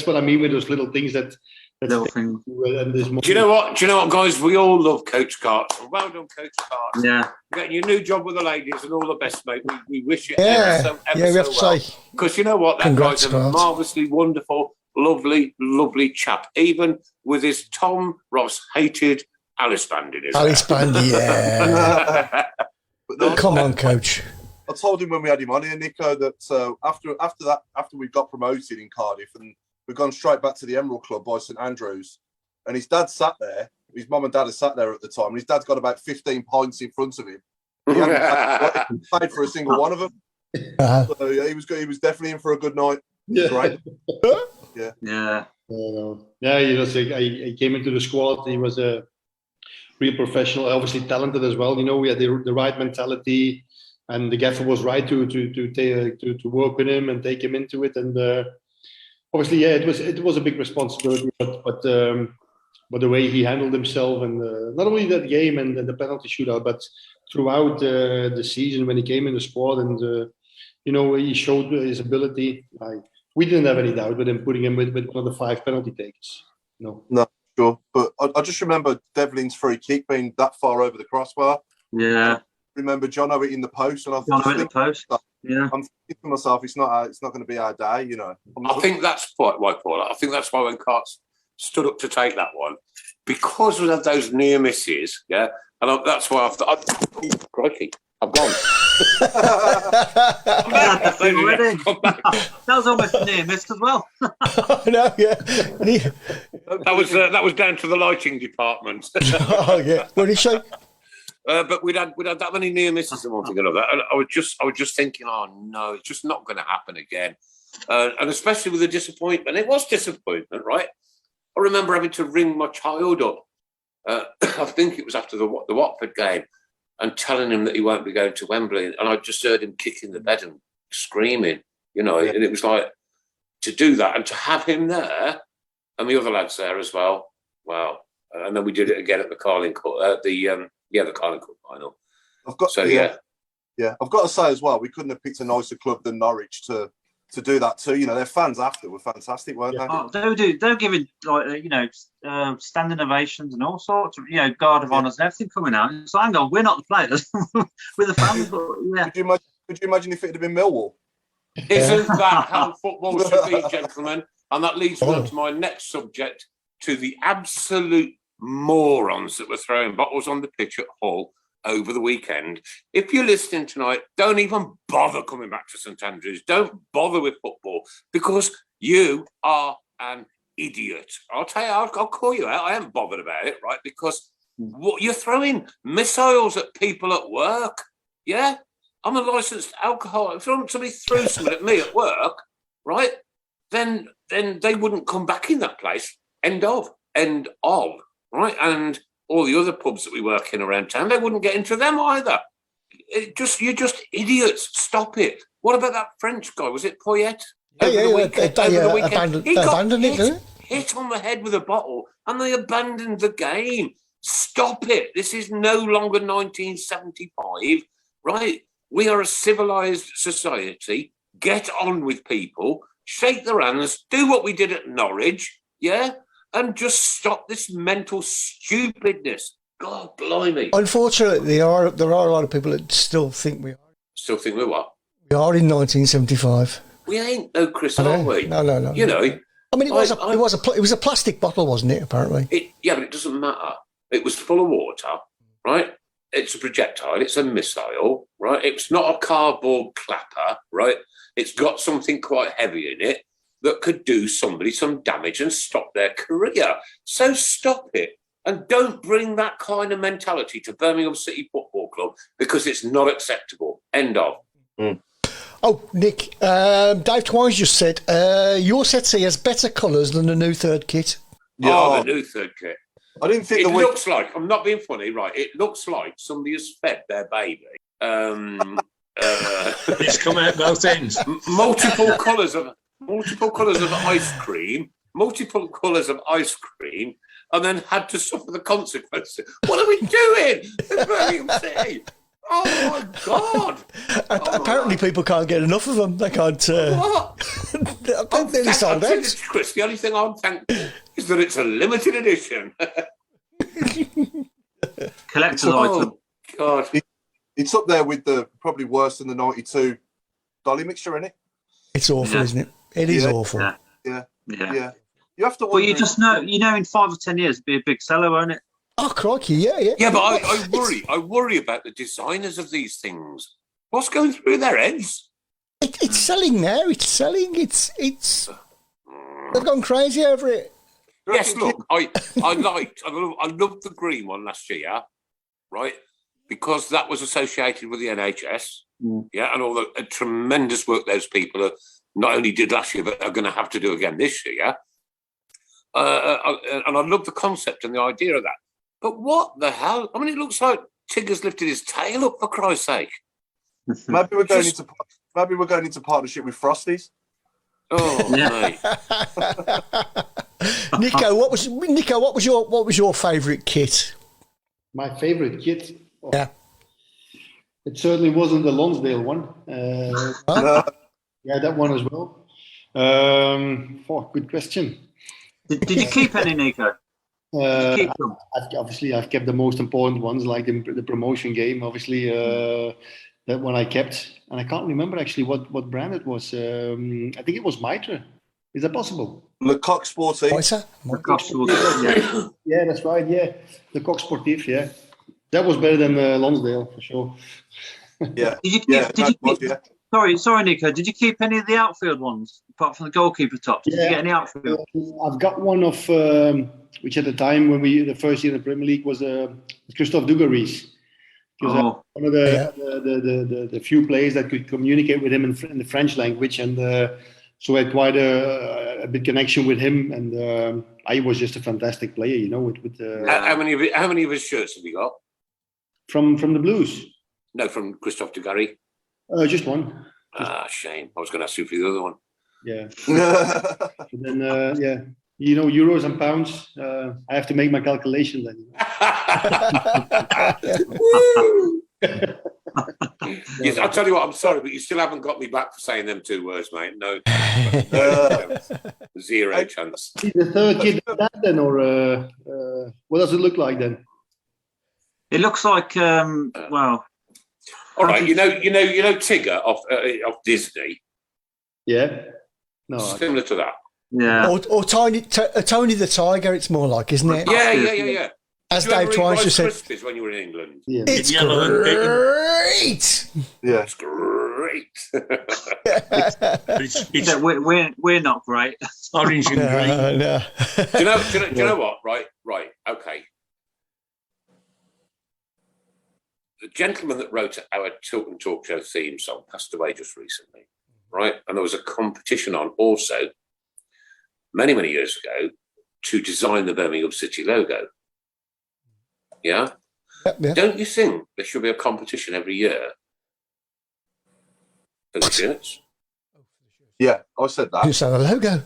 S7: what I mean with those little things that
S6: little things.
S2: Do you know what, guys? We all love Coach Carter. Well done, Coach Carter.
S6: Yeah.
S2: You're getting your new job with the ladies, and all the best, mate. We wish you
S5: we have to say.
S2: Because you know what? That
S5: Congrats,
S2: guy's a marvellously wonderful, lovely, lovely chap. Even with his Tom Ross hated Alice band in his
S5: Alice band, yeah. Come on, Coach.
S4: I told him when we had him on here, Nico, that after we got promoted in Cardiff, and we've gone straight back to the Emerald Club by St Andrews, and his dad sat there. His mum and dad had sat there at the time, and his dad's got about 15 pints in front of him. He hadn't paid for a single one of them. So yeah, he was definitely in for a good night.
S7: Yeah.
S4: Great.
S7: Yeah. He came into the squad. He was a real professional, obviously talented as well. We had the right mentality. And the gaffer was right to work with him and take him into it, and obviously, it was a big responsibility. But the way he handled himself, and not only that game and the penalty shootout, but throughout the season when he came in the squad, and he showed his ability. We didn't have any doubt with him putting him with one of the 5 penalty takers. No,
S4: sure. But I just remember Devlin's free kick being that far over the crossbar.
S6: Yeah.
S4: Remember Jono hitting the post, and I'm thinking to myself, it's not going to be our day,
S2: I think that's why, Paul. I think that's why when Carts stood up to take that one, because we had those near misses, yeah, and that's why I thought, crikey, I'm gone.
S6: That was almost a near miss as well.
S5: No, yeah.
S2: That was down to the lighting department.
S5: Oh yeah. What did he say?
S2: But we'd had that many near misses and one thing or another. And I was just thinking, oh no, it's just not going to happen again. And especially with the disappointment, it was disappointment, right? I remember having to ring my child up. I think it was after the Watford game, and telling him that he won't be going to Wembley. And I just heard him kicking the bed and screaming, and it was like, to do that and to have him there and the other lads there as well. Wow. And then we did it again at the Carling Cup, the Carling Cup final.
S4: Yeah, I've got to say as well, we couldn't have picked a nicer club than Norwich to do that too. You know, their fans after were fantastic, weren't they?
S6: Oh, they're giving standing ovations and all sorts of guard of honours and everything coming out. It's like, hang on, we're not the players, we're the fans. But, yeah.
S4: Could you imagine if it had been Millwall?
S2: Isn't that how football should be, gentlemen? And that leads me on to my next subject, to the absolute morons that were throwing bottles on the pitch at Hull over the weekend. If you're listening tonight, don't even bother coming back to St Andrews. Don't bother with football, because you are an idiot. I'll tell you, I'll call you out. I ain't bothered about it, right? Because what you're throwing missiles at people at work. Yeah? I'm a licensed alcoholic. If somebody threw something at me at work, right, then they wouldn't come back in that place. End of, right? And all the other pubs that we work in around town, they wouldn't get into them either. You're just idiots. Stop it. What about that French guy? Was it Poyet?
S5: They abandoned it, didn't they?
S2: Hit on the head with a bottle, and they abandoned the game. Stop it. This is no longer 1975, right? We are a civilized society. Get on with people, shake their hands, do what we did at Norwich, yeah? And just stop this mental stupidness. God, blimey.
S5: Unfortunately, there are a lot of people that still think we are.
S2: Still think we're what?
S5: We are in 1975.
S2: We ain't, though, Chris, are we?
S5: No.
S2: You know.
S5: I mean, it was a plastic bottle, wasn't it? Apparently.
S2: Yeah, but it doesn't matter. It was full of water, right? It's a projectile. It's a missile, right? It's not a cardboard clapper, right? It's got something quite heavy in it that could do somebody some damage and stop their career. So stop it. And don't bring that kind of mentality to Birmingham City Football Club, because it's not acceptable. End of.
S5: Oh, Nick, Dave Twines just said, your set C has better colours than the new third kit.
S2: Yeah, the new third kit.
S4: I didn't think
S2: it looks like, I'm not being funny, right? It looks like somebody has fed their baby.
S3: It's come out both ends.
S2: Multiple colours of ice cream, and then had to suffer the consequences. What are we doing in Birmingham City? Oh my God!
S5: Apparently, people can't get enough of them. They can't.
S2: What?
S5: I'm nearly sold out.
S2: Chris, the only thing I'm thankful is that it's a limited edition.
S6: Collector's item.
S2: God.
S4: It's up there with probably worse than the 92 Dolly mixture, isn't it?
S5: It's awful, isn't it? It is awful.
S4: Yeah. You have to.
S6: Well, you just know, in 5 or 10 years, it'll be a big seller, won't it?
S5: Oh, crikey, yeah.
S2: Yeah, but I worry about the designers of these things. What's going through their heads?
S5: It's selling now. It's selling. It's. They've gone crazy over it.
S2: Yes, look, I loved the green one last year, right? Because that was associated with the NHS, yeah, and all the tremendous work those people not only did last year, but are going to have to do again this year. And I love the concept and the idea of that. But what the hell? I mean, it looks like Tigger's lifted his tail up, for Christ's sake.
S4: Maybe we're going into partnership with Frosties.
S2: Oh, mate.
S5: Nico, what was your favourite kit?
S7: My favourite kit? Oh,
S5: yeah.
S7: It certainly wasn't the Lonsdale one. Yeah, that one as well. Good question.
S6: Did you keep any, Nico?
S7: I've kept the most important ones, like the promotion game. Obviously, that one I kept, and I can't remember actually what brand it was. I think it was Mitre. Is that possible?
S4: Lecoq Sportif.
S6: Lecoq Sportif.
S7: Yeah, that's right. Yeah, Lecoq Sportif. Yeah, that was better than Lonsdale for sure.
S4: Yeah.
S6: Did you keep? Sorry, Nico. Did you keep any of the outfield ones apart from the goalkeeper tops? Did you get any outfield?
S7: I've got one of which at the time when the first year in the Premier League was Christophe Dugarry's. One of the few players that could communicate with him in the French language, and so I had quite a big connection with him. And I was just a fantastic player,
S2: How many of his shirts have you got?
S7: From the Blues?
S2: No, from Christophe Dugarry.
S7: Just one.
S2: Shame. I was going to ask you for the other one.
S7: Yeah. And then, euros and pounds. I have to make my calculation then.
S2: Yes, I'll tell you what, I'm sorry, but you still haven't got me back for saying them 2 words, mate. No. Zero chance.
S7: Is the third kid that then, or what does it look like then?
S6: It looks like well.
S2: All right, you know Tigger off Disney.
S7: Yeah. No.
S2: Similar to that.
S6: Yeah.
S5: Or Tony the Tiger, it's more like, isn't it?
S2: Yeah.
S5: As
S2: Did you
S5: Dave
S2: ever eat
S5: Twice
S2: Rice
S5: just said,
S2: Krispies when you were in England?
S7: Yeah.
S5: it's
S3: Yellow and pink.
S5: great.
S4: Yeah.
S2: It's great.
S3: It's
S6: We're not great.
S3: orange and green.
S5: No.
S2: Do you know what? Right. Okay. The gentleman that wrote our Tilton Talk Show theme song passed away just recently, right? And there was a competition on also many, many years ago to design the Birmingham City logo. Yeah?
S5: Yeah.
S2: Don't you think there should be a competition every year for the shirts?
S4: Yeah, I said that.
S5: You saw the logo.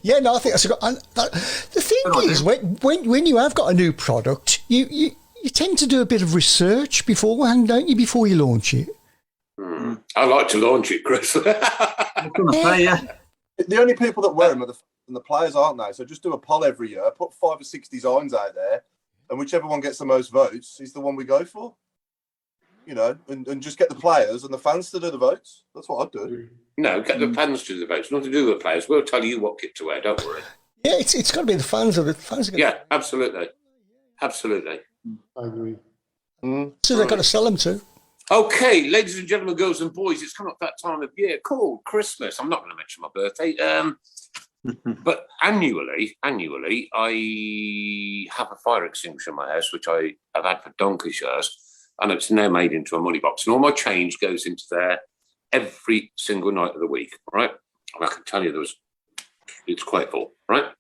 S5: Yeah, no, I think that's a good. The thing is, when you have got a new product, you tend to do a bit of research beforehand, don't you, before you launch it?
S2: I like to launch it, Chris.
S6: I'm gonna say, yeah.
S4: The only people that wear them are the players, aren't they? So just do a poll every year, put 5 or 6 designs out there, and whichever one gets the most votes is the one we go for. You know, and just get the players and the fans to do the votes. That's what I'd do.
S2: No, get the fans to do the votes. Nothing to do with the players. We'll tell you what kit to wear. Don't worry.
S5: Yeah, it's got to be the fans. Are gonna,
S2: Yeah, absolutely.
S7: I agree.
S5: so they've got to sell them to.
S2: Okay, ladies and gentlemen, girls and boys, it's come up that time of year called Christmas. I'm not going to mention my birthday. But annually, I have a fire extinguisher in my house, which I have had for donkey's years, and it's now made into a money box. And all my change goes into there every single night of the week, right? And I can tell you it's quite full, right?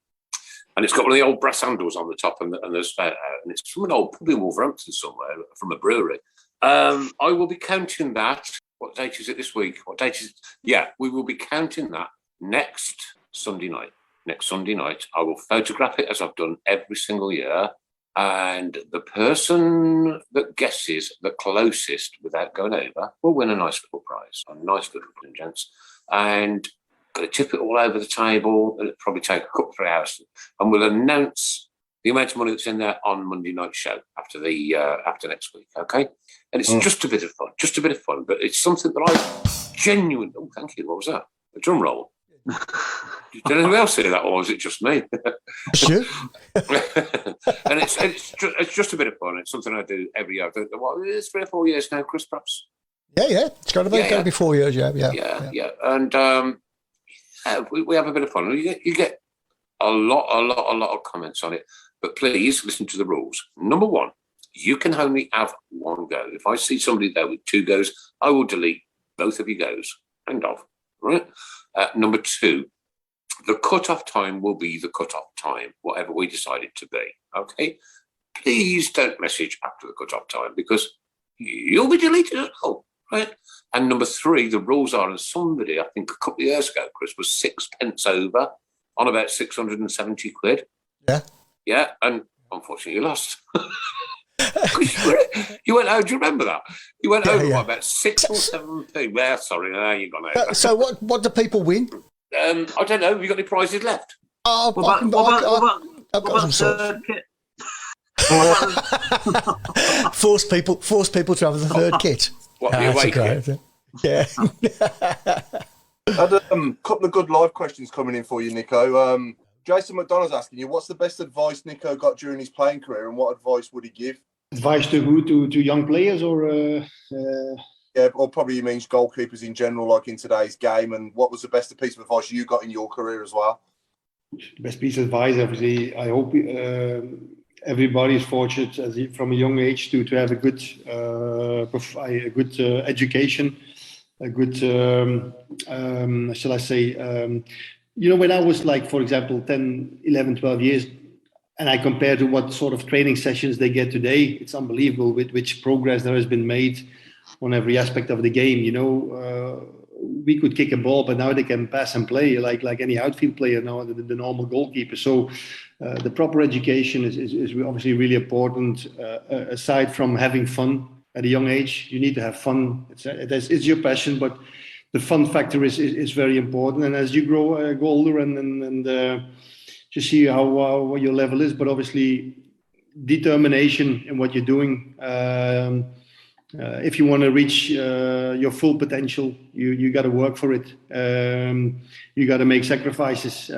S2: And it's got one of the old brass handles on the top and the spout out, and it's from an old pub in Wolverhampton somewhere, from a brewery. I will be counting that. What date is it this week? What date is it? Yeah, we will be counting that next Sunday night. Next Sunday night, I will photograph it as I've done every single year. And the person that guesses the closest without going over will win a nice little prize. A nice little thing, gents. And going to tip it all over the table. It'll probably take a couple 3 hours. And we'll announce the amount of money that's in there on Monday night show after next week, okay? And it's just a bit of fun, but it's something that I genuinely... Oh, thank you. What was that? A drum roll. Did anyone else hear that, or was it just me?
S5: Sure.
S2: And it's just a bit of fun. It's something I do every year. It's 3 or 4 years now, Chris, perhaps.
S5: Yeah. It's got to be 4 years. Yeah.
S2: And we have a bit of fun. You get a lot of comments on it. But please listen to the rules. Number 1, you can only have 1 go. If I see somebody there with 2 goes, I will delete both of your goes. End of. Right? Number 2, the cut-off time will be the cut-off time, whatever we decide it to be. Okay? Please don't message after the cut-off time because you'll be deleted at all. Right? And number 3, the rules are, and somebody, I think a couple of years ago, Chris, was 6 pence over on about 670 quid.
S5: Yeah.
S2: Yeah, and unfortunately you lost. You went out, do you remember that? You went over by about 6 or 7 p. Well, sorry, you gone over.
S5: So what do people win?
S2: I don't know. Have you got any prizes left?
S5: Oh,
S6: What about
S5: some
S6: kit?
S5: Force people to have the third kit.
S2: What, the away kit?
S5: Yeah.
S4: I had a couple of good live questions coming in for you, Nico. Jason McDonough's asking you, what's the best advice Nico got during his playing career, and what advice would he give?
S7: Advice to who? To young players, or
S4: Yeah, or probably he means goalkeepers in general, like in today's game. And what was the best piece of advice you got in your career as well?
S7: the best piece of advice? Obviously, I hope everybody is fortunate from a young age to have a good education, a good shall I say. When I was like, for example, 10, 11, 12 years, and I compare to what sort of training sessions they get today, it's unbelievable with which progress there has been made on every aspect of the game. We could kick a ball, but now they can pass and play like any outfield player now, the normal goalkeeper. So the proper education is obviously really important, aside from having fun. at a young age. You need to have fun. It's your passion, but the fun factor is very important. And as you go older and just see how what your level is, but obviously determination in what you're doing. If you want to reach your full potential, you got to work for it. You got to make sacrifices.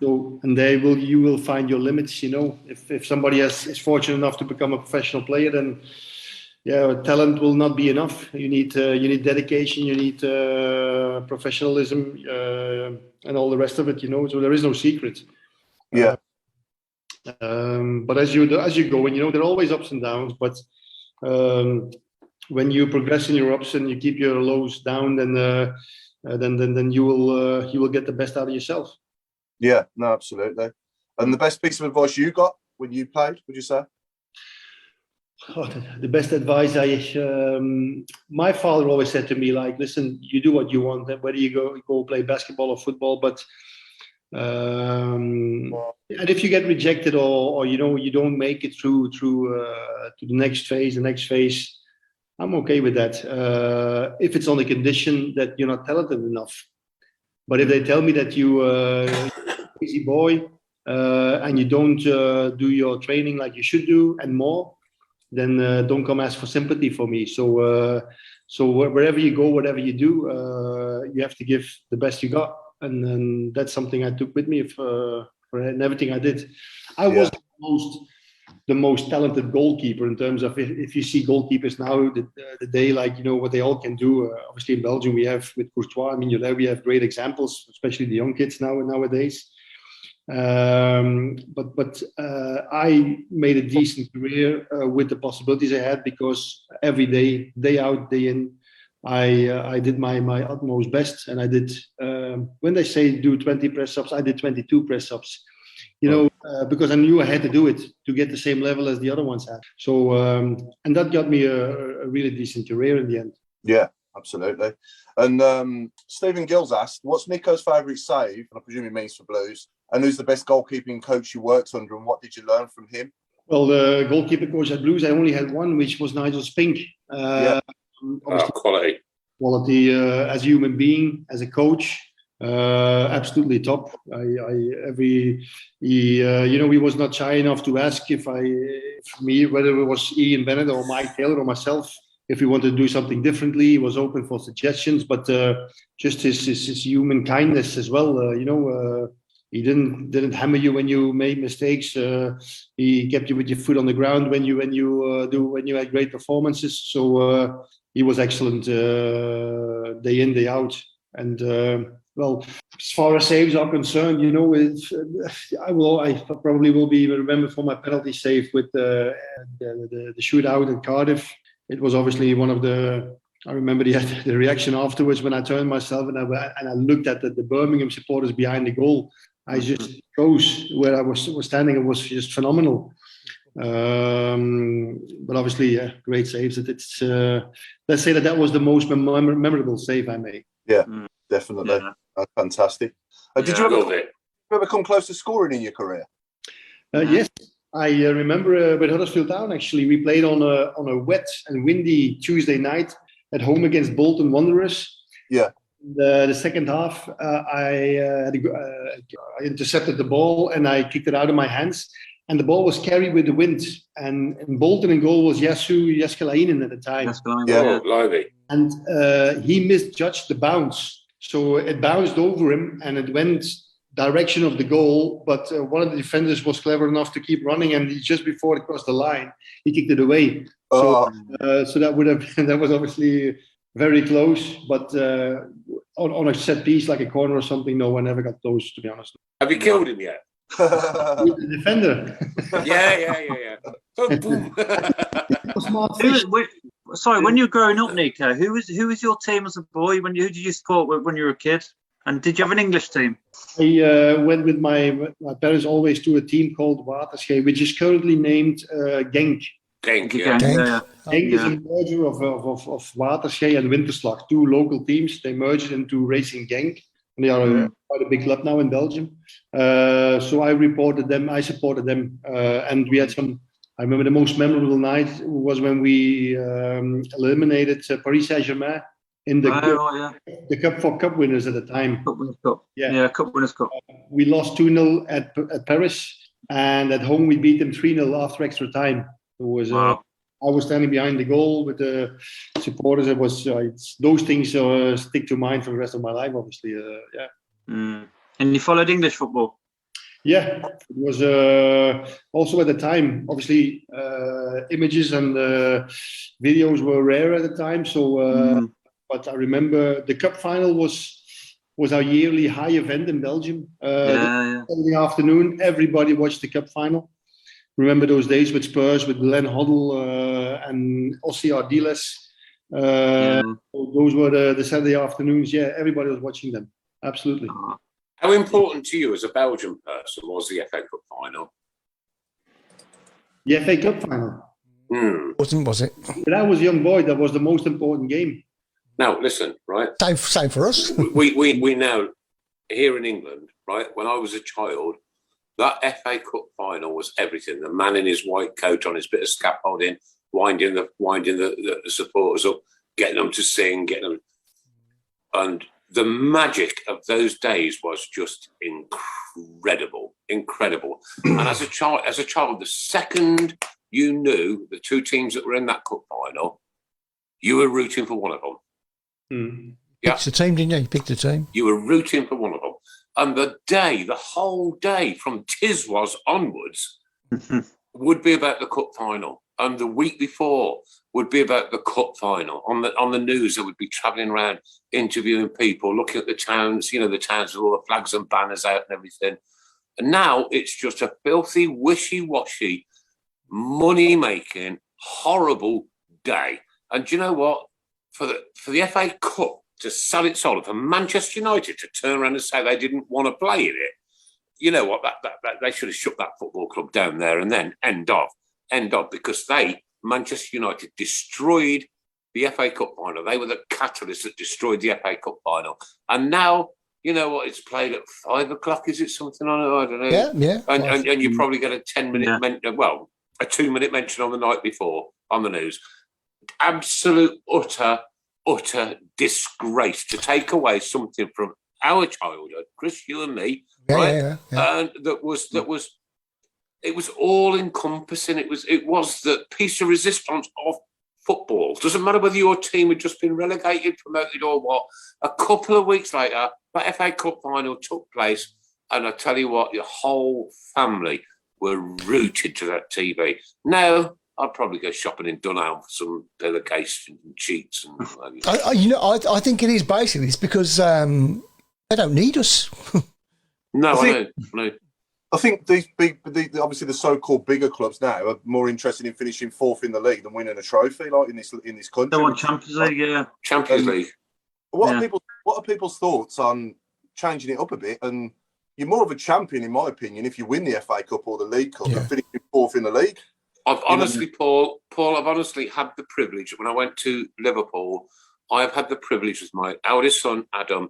S7: So, and you will find your limits. You know, if somebody is fortunate enough to become a professional player, then talent will not be enough. You need dedication. You need professionalism and all the rest of it. You know, so there is no secret.
S4: Yeah.
S7: But as you go, and you know, there are always ups and downs. But when you progress in your ups and you keep your lows down, then you will get the best out of yourself.
S4: Yeah, no, absolutely. And the best piece of advice you got when you played, would you say?
S7: Oh, the best advice my father always said to me, like, listen, you do what you want, whether you go play basketball or football, but and if you get rejected or you know you don't make it through to the next phase, I'm okay with that. If it's on the condition that you're not talented enough. But if they tell me that you're a easy boy and you don't do your training like you should do and more, then don't come ask for sympathy for me. So wherever you go, whatever you do, you have to give the best you got. And that's something I took with me for everything I did. I was the most talented goalkeeper in terms of if you see goalkeepers now, the day, like, you know, what they all can do. Obviously in Belgium we have with Courtois, I mean, we have great examples, especially the young kids nowadays. But I made a decent career with the possibilities I had, because every day out, day in, I did my utmost best, and I did when they say do 20 press ups, I did 22 press ups. You know, because I knew I had to do it to get the same level as the other ones had. So and that got me a really decent career in the end.
S4: Yeah, absolutely. And Stephen Gills asked, what's Nico's favourite save? And I presume he means for Blues. And who's the best goalkeeping coach you worked under, and what did you learn from him?
S7: Well, the goalkeeper coach at Blues, I only had one, which was Nigel Spink.
S2: Quality
S7: as a human being, as a coach, absolutely top. He was not shy enough to ask whether it was Ian Bennett or Mike Taylor or myself, if we wanted to do something differently. He was open for suggestions, but just his human kindness as well. He didn't hammer you when you made mistakes. He kept you with your foot on the ground when you had great performances. So he was excellent day in, day out. And well, as far as saves are concerned, you know, I probably will be remembered for my penalty save with the shootout in Cardiff. It was obviously one of the. I remember the reaction afterwards when I turned myself and I looked at the Birmingham supporters behind the goal. I just froze where I was standing. It was just phenomenal. But obviously, great saves. It's let's say that was the most memorable save I made.
S4: Yeah, definitely. Yeah. Fantastic. Did you ever come close to scoring in your career?
S7: Yes, I remember with Huddersfield Town. Actually, we played on a wet and windy Tuesday night at home against Bolton Wanderers. Yeah. The second half, I intercepted the ball and I kicked it out of my hands, and the ball was carried with the wind. And Bolton in goal was Yasu Jeskelainen at the time. And he misjudged the bounce, so it bounced over him and it went direction of the goal. But one of the defenders was clever enough to keep running, and just before it crossed the line, he kicked it away. So that was obviously very close, but on a set piece like a corner or something, no one ever got close, to be honest.
S2: Have you killed him yet?
S7: The defender.
S2: Yeah. Boom.
S6: Sorry, when you were growing up, Nico, who was your team as a boy? Who did you support when you were a kid? And did you have an English team?
S7: I went with my parents always to a team called Waterschei, which is currently named Genk.
S2: Genk is
S7: a merger of Waterschei and Winterslag, two local teams. They merged into Racing Genk, and they are quite a big club now in Belgium. So I supported them, and we had some I remember the most memorable night was when we eliminated Paris Saint-Germain in the the Cup for Cup winners at the time.
S6: Cup Winners' Cup. Yeah, Cup Winners' Cup.
S7: We lost 2-0 at Paris, and at home we beat them 3-0 after extra time. It was I was standing behind the goal with the supporters. It was those things stick to mind for the rest of my life, obviously.
S6: And you followed English football?
S7: Yeah, it was also at the time. Obviously, images and videos were rare at the time. So, but I remember the cup final was our yearly high event in Belgium. In the afternoon, everybody watched the cup final. Remember those days with Spurs, with Glenn Hoddle and Ossie Ardiles. Those were the Saturday afternoons. Yeah, everybody was watching them. Absolutely.
S2: How important to you as a Belgian person was the FA Cup final?
S7: The FA Cup final?
S5: Was it?
S7: When I was a young boy, that was the most important game.
S2: Now, listen, right?
S5: Same for us.
S2: we now, here in England, right, when I was a child, that FA Cup final was everything. The man in his white coat on his bit of scaffolding, winding the supporters up, getting them to sing, and the magic of those days was just incredible. And as a child, the second you knew the two teams that were in that cup final, you were rooting for one of them. Yeah.
S5: Picked a team, didn't you? You picked a team.
S2: You were rooting for one of them. And the whole day from Tiswas onwards would be about the cup final. And the week before would be about the cup final. On the news, they would be travelling around, interviewing people, looking at the towns, the towns with all the flags and banners out and everything. And now it's just a filthy, wishy-washy, money-making, horrible day. And do you know what? For the FA Cup to sell its soul, for Manchester United to turn around and say they didn't want to play in it, you know what? That they should have shut that football club down there and then end of, because Manchester United destroyed the FA Cup final. They were the catalyst that destroyed the FA Cup final. And now, you know what? It's played at 5 o'clock. Is it something on it? I don't know.
S5: Yeah.
S2: And you probably get a 10-minute, a 2-minute mention on the night before on the news. Absolute, utter disgrace to take away something from our childhood, Chris, you and me, right?
S5: Yeah.
S2: And that was it was all encompassing. It was the piece of resistance of football. Doesn't matter whether your team had just been relegated, promoted, or what. A couple of weeks later, that FA Cup final took place, and I tell you what, your whole family were rooted to that TV. Now, I'd probably go shopping in Dunelm for some pillowcases and sheets. And
S5: I think it is basically. It's because they don't need us.
S2: I know.
S4: I think these obviously the so-called bigger clubs now are more interested in finishing fourth in the league than winning a trophy, like in this country.
S6: They want Champions League, yeah.
S2: Champions League.
S4: What are people's thoughts on changing it up a bit? And you're more of a champion, in my opinion, if you win the FA Cup or the League Cup and finishing fourth in the league.
S2: I've honestly, Paul, I've honestly had the privilege, when I went to Liverpool, I've had the privilege with my eldest son, Adam.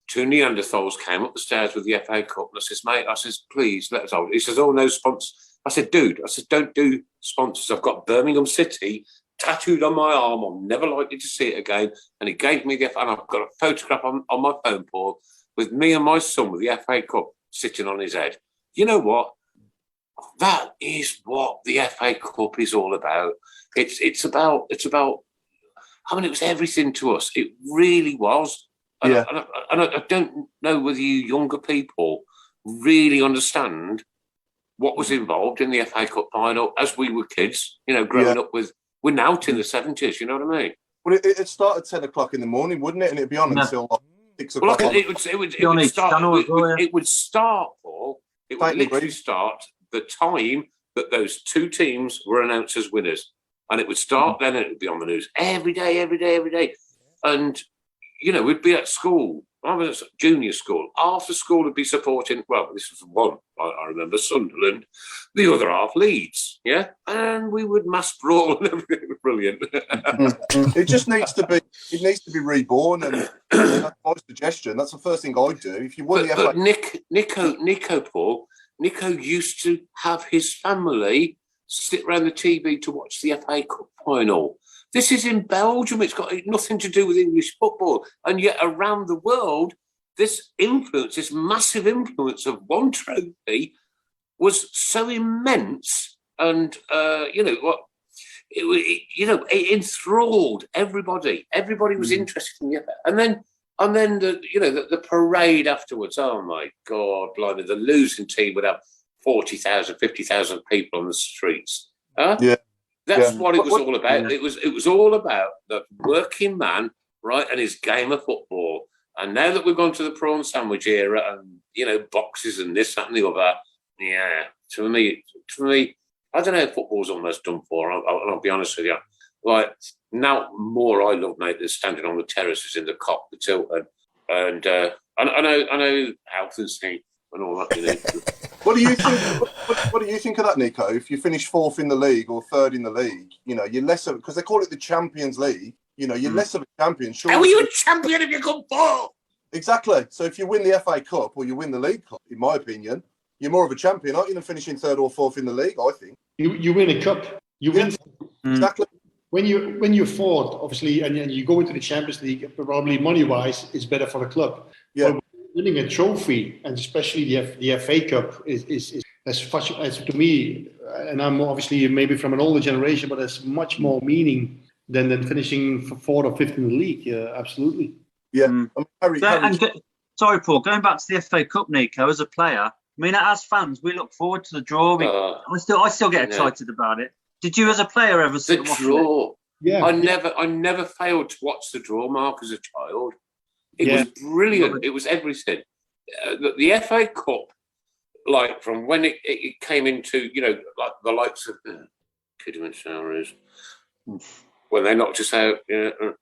S2: 2 Neanderthals came up the stairs with the FA Cup. And I says, mate, please, let us hold it. He says, oh, no sponsors. I said, dude, don't do sponsors. I've got Birmingham City tattooed on my arm. I'm never likely to see it again. And he gave me the FA, and I've got a photograph on my phone, Paul, with me and my son with the FA Cup sitting on his head. You know what? That is what the FA Cup is all about. It's about. I mean, it was everything to us. It really was. And I don't know whether you younger people really understand what was involved in the FA Cup final as we were kids. Growing up with. We're now in the 70s. You know what I mean? Well,
S4: it started at 10 o'clock in the morning, wouldn't it? And it'd be on until 6 o'clock.
S2: Well, it would start, Paul. It would literally start the time that those two teams were announced as winners. And it would start then, and it would be on the news every day. And, we'd be at school. I was at junior school. After school, would be supporting, well, this was one, I remember, Sunderland. The other half, Leeds, yeah? And we would mass brawl and everything. It was brilliant.
S4: It just needs to be reborn. And that's my suggestion. That's the first thing I'd do. If you won the FA...
S2: Nico, Paul, Nico used to have his family sit around the TV to watch the FA Cup final. This is in Belgium. It's got nothing to do with English football. And yet around the world, this influence, this massive influence of one trophy was so immense. And, it enthralled everybody. Everybody was interested in the FA. And then the parade afterwards. Oh, my God, blimey. The losing team would have 40,000, 50,000 people on the streets. Huh?
S4: Yeah.
S2: That's what it was all about. It was all about the working man, right, and his game of football. And now that we've gone to the prawn sandwich era and, boxes and this, that and the other, to me, I don't know if football's almost done for. I'll be honest with you. Like, now more I love, mate, than standing on the terraces in the Cop, the Tilton. And I know health and safety and all that.
S4: What do you think? What do you think of that, Nico? If you finish fourth in the league or third in the league, you're less of, because they call it the Champions League. You're less of a champion.
S2: How are you a champion if you come fourth?
S4: Exactly. So if you win the FA Cup or you win the League Cup, in my opinion, you're more of a champion, aren't you, than finishing third or fourth in the league? I think
S7: you win a cup. You win
S4: exactly.
S7: When you're fourth, obviously, and you go into the Champions League, probably money-wise, it's better for the club.
S4: Yeah.
S7: But winning a trophy, and especially the FA Cup, is as to me, and I'm obviously maybe from an older generation, but there's much more meaning than finishing fourth or fifth in the league. Absolutely.
S4: Yeah.
S6: Sorry, Paul. Going back to the FA Cup, Nico, as a player, I mean, as fans, we look forward to the draw. I still get excited about it. Did you, as a player, ever see
S2: the draw?
S7: Yeah.
S2: I never failed to watch the draw, Mark, as a child. It was brilliant. It was everything. The FA Cup, like from when it came into, like the likes of Kidderman Showers, when they knocked us out.
S4: Well,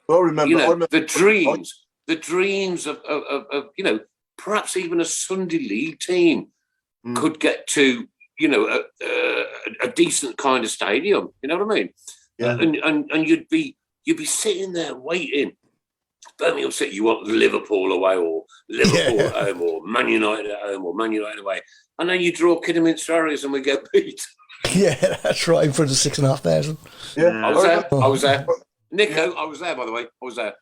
S4: I remember
S2: the dreams of perhaps even a Sunday League team could get to, a decent kind of stadium. You know what I mean?
S4: Yeah.
S2: And you'd be sitting there waiting. Birmingham City, you want Liverpool away or Liverpool at home or Man United at home or Man United away. And then you draw Kidderminster Harriers and we get beat.
S5: Yeah, that's right, in front of 6,500.
S4: Yeah.
S2: I was there. Nico, I was there, by the way. I was there.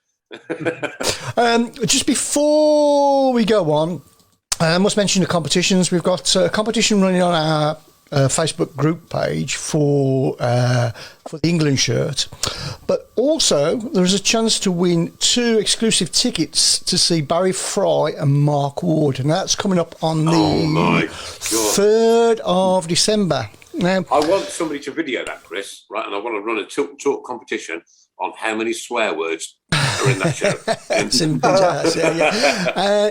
S5: Just before we go on, I must mention the competitions. We've got a competition running on our Facebook group page for the England shirt, but also there's a chance to win 2 exclusive tickets to see Barry Fry and Mark Ward, and that's coming up on the 3rd of December. Now,
S2: I want somebody to video that, Chris, right? And I want to run a Tilton Talk competition on how many swear words are in that show.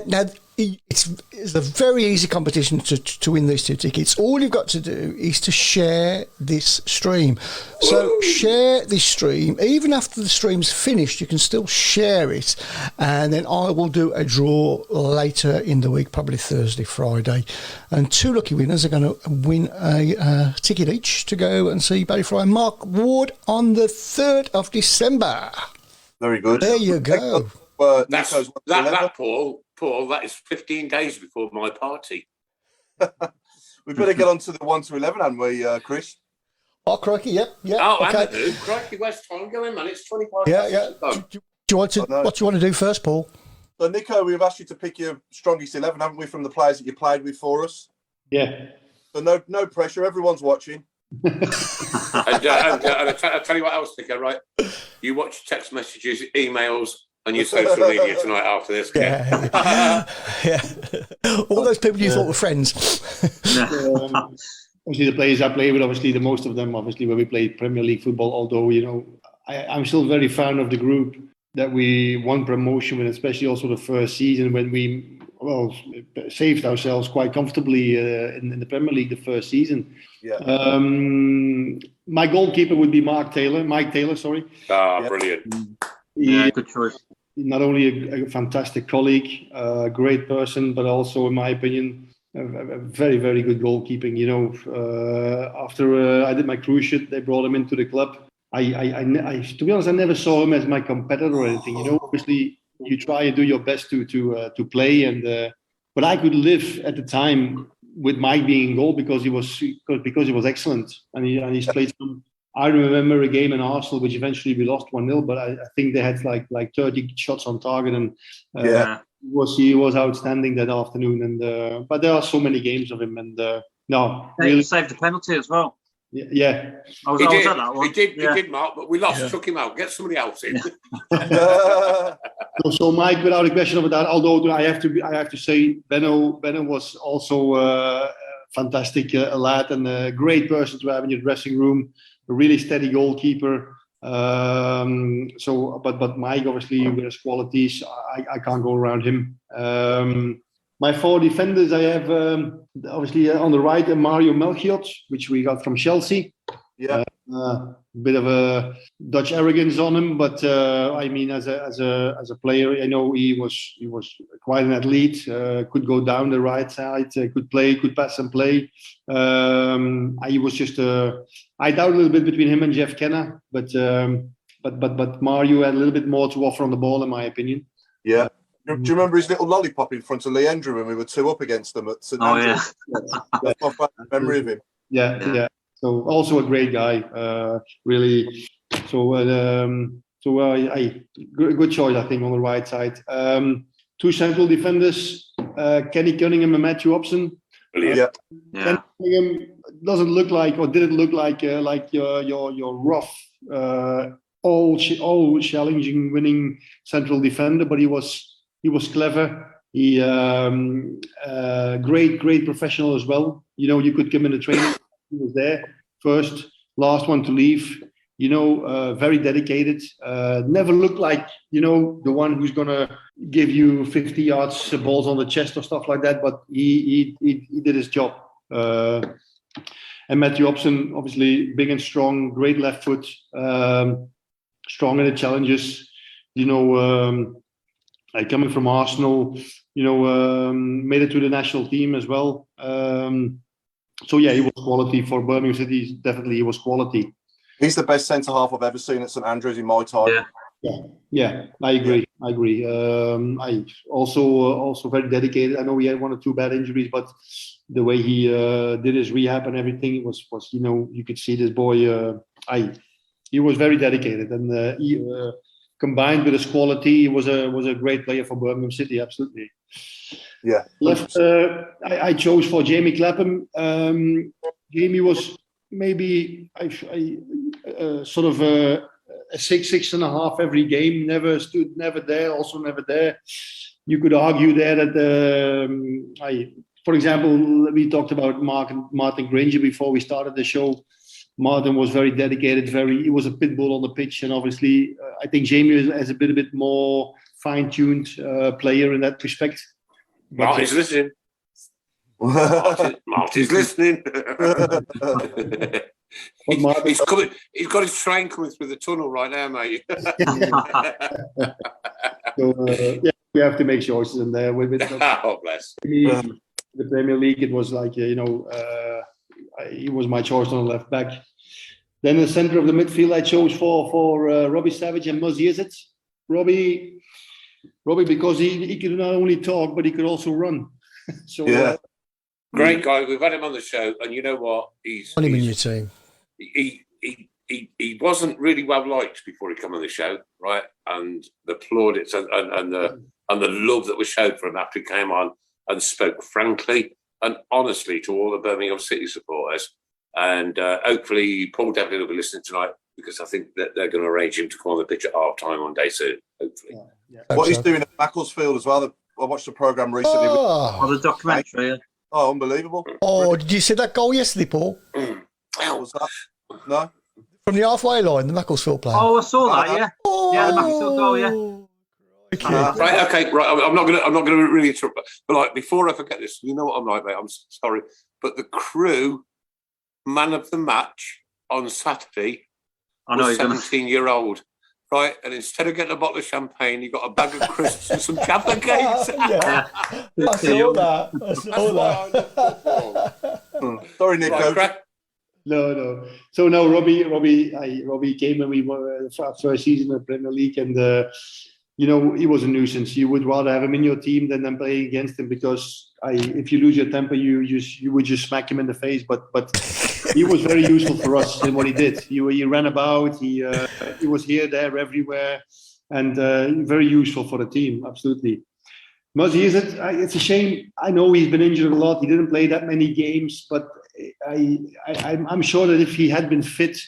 S2: Now,
S5: it's a very easy competition to win these 2 tickets. All you've got to do is to share this stream. So share this stream. Even after the stream's finished, you can still share it. And then I will do a draw later in the week, probably Thursday, Friday. And 2 lucky winners are going to win a ticket each to go and see Barry Fry and Mark Ward on the 3rd of December.
S4: Very good.
S5: There you go.
S2: That Paul, that is 15 days before my party.
S4: We better get on to the 1 to 11, haven't we, Chris?
S5: Oh, crikey, yeah.
S2: Oh,
S5: okay.
S2: Crikey, where's time going, man? It's 25
S5: Yeah. Do you want to? What do you want to do first, Paul?
S4: So, Nico, we've asked you to pick your strongest 11, haven't we, from the players that you played with for us?
S7: Yeah.
S4: So no pressure. Everyone's watching.
S2: and I'll tell you what else, Nico, right? You watch text messages, emails, and your social media tonight after this.
S5: Yeah. All those people you thought were friends.
S7: Obviously, the players I play with, obviously, the most of them, obviously, when we played Premier League football, although, I'm still very fan of the group that we won promotion with, especially also the first season when we, saved ourselves quite comfortably in the Premier League the first season.
S4: Yeah.
S7: My goalkeeper would be Mike Taylor, sorry.
S2: Brilliant.
S6: Good choice.
S7: Not only a fantastic colleague, a great person, but also, in my opinion, a very, very good goalkeeping. After I did my cruise ship, they brought him into the club. I to be honest, I never saw him as my competitor or anything. Obviously, you try and do your best to play, and but I could live at the time with Mike being in goal because he was excellent, and he's played some. I remember a game in Arsenal which eventually we lost 1-0, but I think they had like 30 shots on target, and he was outstanding that afternoon. And but there are so many games of him, and no,
S6: He
S7: really
S6: saved the penalty as well.
S7: Yeah.
S6: I was at that one.
S2: He did, Mark, but we lost. Took him out. Get somebody else in.
S7: So Mike, without a question of that, although I have to say, Benno was also a fantastic lad and a great person to have in your dressing room. A really steady goalkeeper. But Mike, obviously, with his qualities, I can't go around him. My 4 defenders, I have obviously on the right Mario Melchiot, which we got from Chelsea.
S4: Yeah.
S7: A bit of a Dutch arrogance on him, but I mean, as a player, I know he was quite an athlete. Could go down the right side, could play, could pass and play. He was just I doubt a little bit between him and Jeff Kenna, but Mario had a little bit more to offer on the ball, in my opinion.
S4: Yeah. Do you remember his little lollipop in front of Leandro when we were 2 up against them at St Andrews? That's my favorite memory of him.
S7: Yeah. So also a great guy, really. So good choice, I think, on the right side. 2 central defenders, Kenny Cunningham and Matthew Upson.
S2: Brilliant.
S7: Kenny Cunningham didn't look like your rough, all challenging, winning central defender, but he was clever. He great professional as well. You know, you could come in the training. He was there first, last one to leave. You know, very dedicated. Never looked like, you know, the one who's gonna give you 50 yards balls on the chest or stuff like that. But he did his job. And Matthew Upson, obviously big and strong, great left foot, strong in the challenges. You know, coming from Arsenal, you know, made it to the national team as well. So yeah, he was quality for Birmingham City. Definitely, he was quality.
S4: He's the best centre half I've ever seen at St Andrews in my time.
S7: Yeah, I agree. I also very dedicated. I know he had 1 or 2 bad injuries, but the way he did his rehab and everything was you know, you could see this boy. He was very dedicated, and he, combined with his quality, he was a great player for Birmingham City. Absolutely.
S4: Yeah.
S7: Left, I chose for Jamie Clapham. Jamie was maybe sort of a 6.5 every game. Never there. Also never there. You could argue there that for example, we talked about Martin Granger before we started the show. Martin was very dedicated. He was a pit bull on the pitch, and obviously, I think Jamie is a bit more fine-tuned player in that respect.
S2: Martin's listening. Martin's listening. He's coming. He's got his train coming through the tunnel right now, mate.
S7: So yeah, we have to make choices in there.
S2: Oh, bless.
S7: The Premier League, it was like he was my choice on the left back. Then the centre of the midfield, I chose for Robbie Savage and Muzzy Izzet. Robbie, because he could not only talk, but he could also run. So
S4: yeah.
S2: Great guy. We've had him on the show, and you know what? He's
S5: him in your team.
S2: He wasn't really well liked before he came on the show, right? And the plaudits and the love that was showed for him after he came on and spoke frankly and honestly to all the Birmingham City supporters. And hopefully Paul Devlin will be listening tonight, because I think that they're going to arrange him to come on the pitch at half time one day soon, hopefully.
S7: Yeah.
S4: What he's doing at Macclesfield as well. I watched the programme recently.
S6: The documentary. Yeah.
S4: Oh, unbelievable.
S5: Oh, did you see that goal yesterday, Paul?
S4: What was that? No?
S5: From the halfway line, the Macclesfield player.
S6: Oh, I saw that. Yeah.
S5: Oh,
S6: Yeah, the Macclesfield goal. Yeah.
S2: Right, okay, right. I'm not gonna really interrupt, but like before I forget this, you know what I'm like, mate. I'm sorry, but the Crew man of the match on Saturday was 17-year-old, right? And instead of getting a bottle of champagne, you got a bag of crisps and some Jaffa cakes.
S5: Yeah. I saw that.
S4: Sorry, Nico.
S7: No. So no, Robbie came when we won our first season in the Premier League, and he was a nuisance. You would rather have him in your team than playing against him, because if you lose your temper, you would just smack him in the face. But he was very useful for us in what he did. He ran about. He was here, there, everywhere, and very useful for the team. Absolutely. Muzzy, it's a shame. I know he's been injured a lot. He didn't play that many games, but I'm sure that if he had been fit,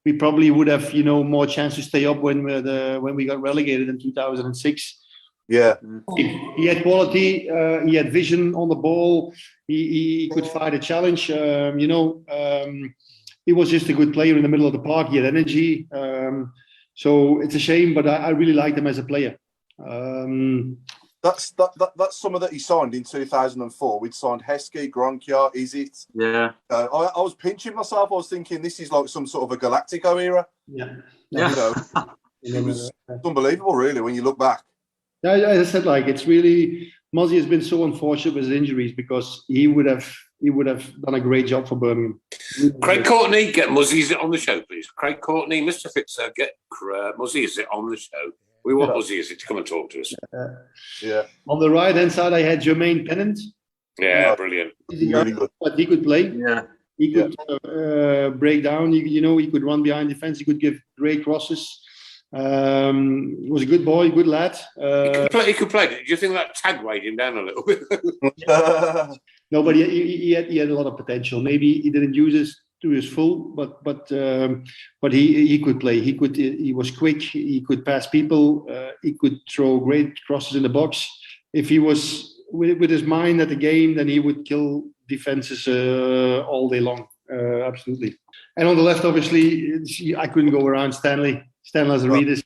S7: we probably would have, more chance to stay up when we got relegated in 2006.
S4: Yeah.
S7: He had quality. He had vision on the ball. He could fight a challenge. He was just a good player in the middle of the park. He had energy. So it's a shame, but I really liked him as a player.
S4: That's summer that he signed in 2004. We'd signed Heskey, Gronkia, Is It?
S6: Yeah.
S4: I was pinching myself. I was thinking this is like some sort of a Galactico era.
S7: Yeah.
S4: It was unbelievable, really, when you look back.
S7: Yeah, as I said, it's really, Muzzy has been so unfortunate with his injuries, because he would have done a great job for Birmingham.
S2: Craig Courtney, get Muzzy on the show, please. Craig Courtney, Mr. Fitzer, get Muzzy on the show. We want Muzzy to come and talk to us.
S4: Yeah.
S7: On the right hand side, I had Jermaine Pennant.
S2: Yeah, brilliant.
S4: Really good.
S7: But he could play.
S6: Yeah.
S7: He could break down. He could run behind defense. He could give great crosses. Was a good boy, good lad.
S2: He could play. Do you think that tag weighed him down a little bit?
S7: No, but he had a lot of potential. Maybe he didn't use it to his full, but he could play. He was quick. He could pass people. He could throw great crosses in the box. If he was with his mind at the game, then he would kill defenses all day long. Absolutely. And on the left, obviously, I couldn't go around Stanley Lazaridis.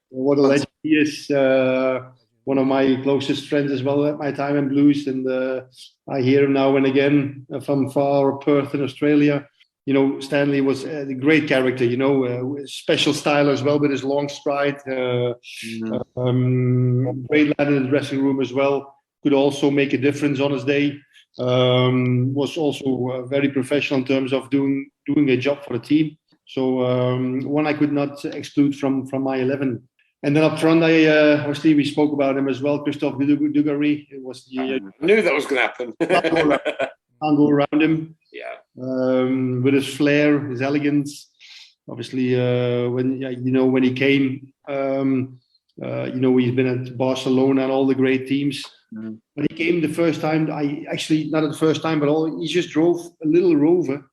S7: What a legend he is. One of my closest friends as well at my time in Blues, and I hear him now and again from far Perth in Australia. Stanley was a great character. Special style as well with his long stride. Great lad in the dressing room as well. Could also make a difference on his day. Was also very professional in terms of doing a job for the team. So one I could not exclude from my 11. And then up front, obviously we spoke about him as well. Christophe Dugarry. It was
S2: I knew that was going to happen.
S7: Can't go around him.
S2: Yeah.
S7: With his flair, his elegance. Obviously, when he came, he's been at Barcelona and all the great teams. When he came the first time, not the first time, but he just drove a little Rover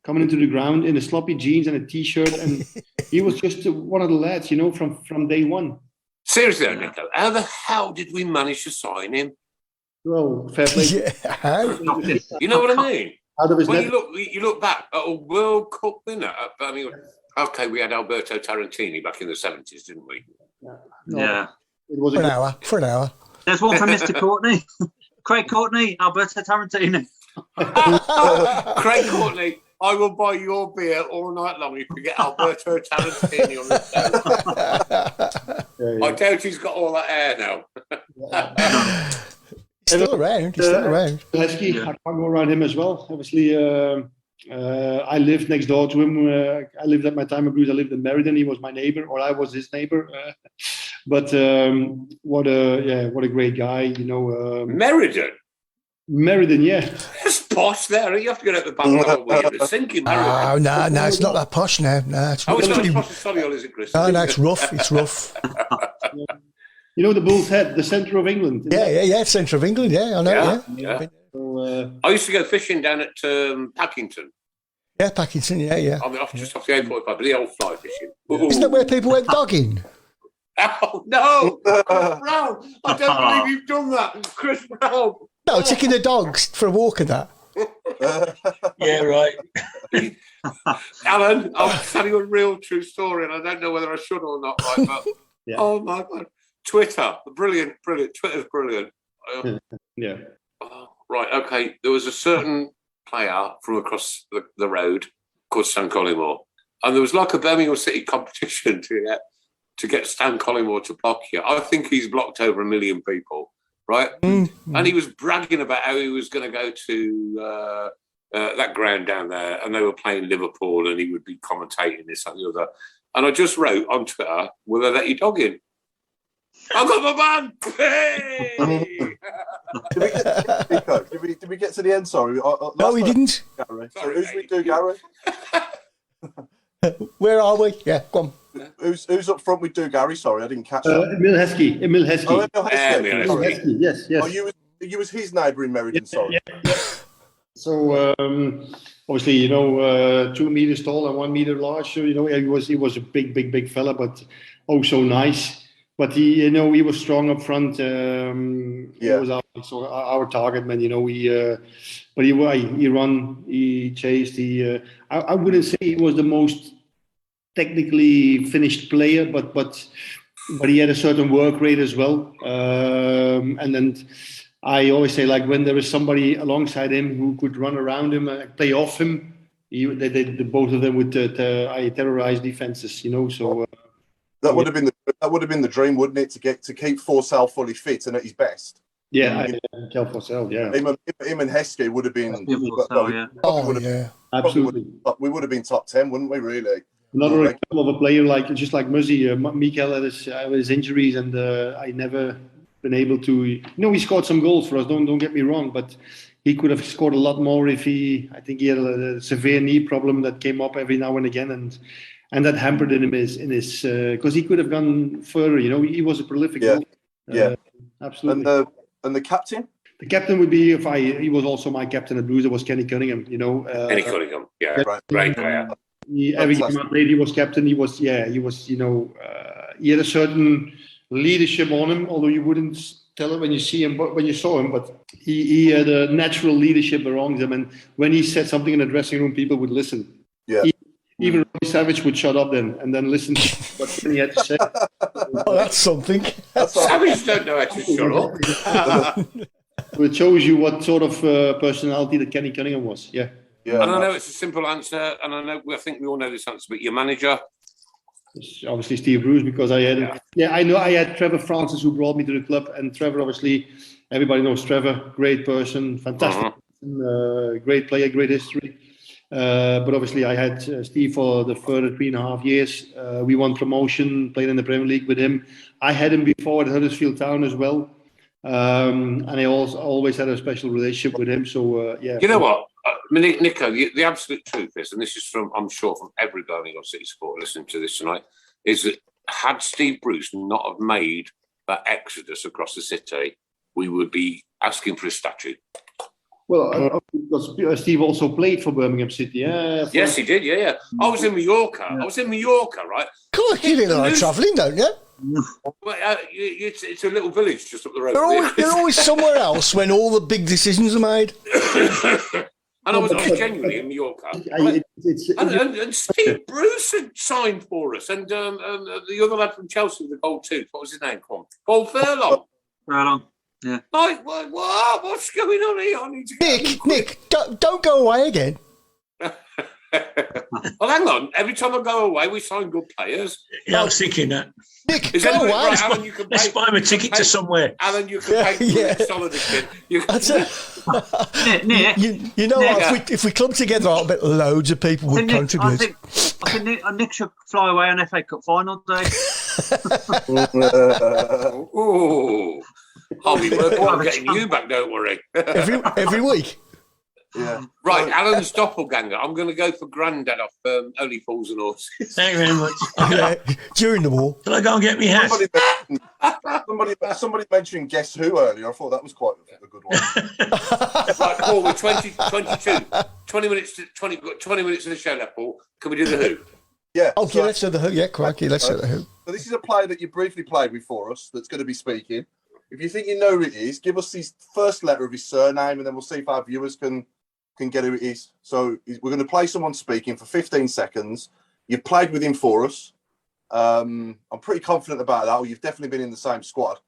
S7: coming into the ground in a sloppy jeans and a t-shirt, and he was just one of the lads, from day one.
S2: Seriously, Nico, how the hell did we manage to sign him?
S7: Well, fair play.
S2: You know what I mean?
S7: Out of his
S2: when you look back at a World Cup winner. Okay, we had Alberto Tarantini back in the 70s, didn't we?
S6: Yeah.
S7: It was
S5: for an hour.
S6: There's one for Mr. Courtney.必Courtney, Alberto Tarantini.
S2: Craig Courtney, I will buy your beer all night long if you get Alberto Tarantini on the show. I doubt he's got all that hair now.
S5: He's still around.
S7: Heskey, I can't go around him as well. Obviously, I lived next door to him. I lived at my time of Blues. I lived in Meriden. He was my neighbour, or I was his neighbour. But what a great guy, Meriden, yeah.
S2: It's posh there. You have to get out the back of the way. It's sinking Meriden.
S5: Oh, no, it's not that posh now. No, it's
S2: it's not as posh as Solihull, is it, Chris?
S5: No, it's rough. It's rough.
S7: The Bull's Head, the centre of England.
S5: Yeah, centre of England. Yeah, I know.
S2: Yeah. So, I used to go fishing down at Packington.
S5: Yeah, Packington. Yeah.
S2: I mean, just off the A45, but the old fly fishing.
S5: Isn't that where people went dogging?
S2: Oh no, Chris Browne! I don't believe you've done that, Chris Browne.
S5: No, taking the dogs for a walk and that.
S3: Yeah, right.
S2: Alan, I'll tell you a real true story, and I don't know whether I should or not, right? But oh my God, Twitter, brilliant. Twitter's brilliant.
S7: Yeah.
S2: Right, okay. There was a certain player from across the road called Stan Collymore, and there was like a Birmingham City competition to get Stan Collymore to block you. I think he's blocked over 1 million people, right? Mm-hmm. And he was bragging about how he was going to go to that ground down there, and they were playing Liverpool, and he would be commentating this and the other. And I just wrote on Twitter, will they let you dog in? I've got my man. Hey!
S4: Did we get to the end? Sorry.
S5: No, we didn't.
S4: Gary. So who's we do, Gary?
S5: Where are we? Yeah, go on.
S4: Who's up front with do, Gary? Sorry, I didn't catch that.
S7: Emil Heskey. Emil Heskey.
S4: Oh, Emil Heskey.
S2: Emil
S4: Sorry.
S7: Heskey. Yes.
S4: Oh, you was his neighbour in Meriden. Sorry.
S7: Yeah. So obviously, 2 meters tall and 1 meter large. So he was a big fella, but oh so nice. But he was strong up front. He was our target man. But he run, he chased. I wouldn't say he was the most technically finished player, but he had a certain work rate as well. And then I always say, like, when there is somebody alongside him who could run around him and play off him, both of them would terrorize defenses. So.
S4: That would have been the dream, wouldn't it, to keep Forsell fully fit and at his best?
S7: Yeah, Kel Forsell, yeah.
S4: Him and Heskey would have been.
S7: Absolutely.
S4: We would have been top 10, wouldn't we? Really.
S7: Another example of a player just like Muzzy. Mikael had his injuries, and I never been able to. He scored some goals for us. Don't get me wrong, but he could have scored a lot more if I think he had a severe knee problem that came up every now and again, and that hampered him in his because he could have gone further. He was a prolific goal. Absolutely.
S4: And the captain?
S7: The captain would be he was also my captain at Blues. It was Kenny Cunningham.
S2: Kenny Cunningham, great player.
S7: Every game I played, he was captain. He was. He had a certain leadership on him, although you wouldn't tell it when you saw him. But he had a natural leadership around him, and when he said something in the dressing room, people would listen.
S4: Yeah.
S7: Even Robbie Savage would shut up and then listen to what he had to say.
S5: Oh, that's something.
S2: Savage don't know how to shut up.
S7: So it shows you what sort of personality that Kenny Cunningham was. Yeah.
S2: And I know it's a simple answer, and I think we all know this answer, but your manager?
S7: It's obviously Steve Bruce, because I had I know I had Trevor Francis who brought me to the club, and Trevor, obviously, everybody knows Trevor, great person, fantastic, great player, great history. But obviously I had Steve for the further 3.5 years. We won promotion, played in the Premier League with him. I had him before at Huddersfield Town as well. And I always had a special relationship with him. So,
S2: You know what, Nico, the absolute truth is, and this is I'm sure from every Birmingham City supporter listening to this tonight, is that had Steve Bruce not have made that exodus across the city, we would be asking for a statue.
S7: Well, because Steve also played for Birmingham City.
S2: Yes, he did. Yeah. I was in Mallorca. Right?
S5: Cool, you did a lot of travelling, don't you?
S2: Well, it's a little village just up the road.
S5: You're always somewhere else when all the big decisions are made.
S2: And I was genuinely in Mallorca. And Steve Bruce had signed for us. And the other lad from Chelsea with the gold tooth, what was his name? Paul Furlong.
S6: Yeah.
S2: Like, what's going on here? I need to
S5: Nick, don't go away again.
S2: Well, hang on. Every time I go away, we sign good players.
S3: Yeah, I was thinking that.
S5: Nick,
S2: Is
S5: go away.
S2: right, Alan, you can
S3: Let's buy him a ticket to somewhere.
S2: Alan, you can pay solid again.
S6: Nick,
S5: you know what? If we club together, I bet loads of people would contribute.
S6: I think Nick should fly away on FA Cup final day.
S2: Oh, I'll be working on getting you back, don't worry.
S5: every week.
S4: Yeah.
S2: Right, Alan's doppelganger. I'm going to go for Grandad off Only Fools and Horses.
S3: Thank you very much.
S5: Yeah, during the war.
S3: Shall I go and get me hat?
S4: Somebody mentioned Guess Who earlier. I thought that was quite a good one.
S2: Right, Paul, we're 22. 20 minutes of the show left, Paul. Can we do the Who?
S4: Yeah.
S5: Okay, let's do the Who. Yeah, crikey, let's do the Who.
S4: So this is a player that you briefly played with for us that's going to be speaking. If you think you know who it is, give us his first letter of his surname, and then we'll see if our viewers can get who it is. So we're going to play someone speaking for 15 seconds. You've played with him for us. I'm pretty confident about that. Or you've definitely been in the same squad.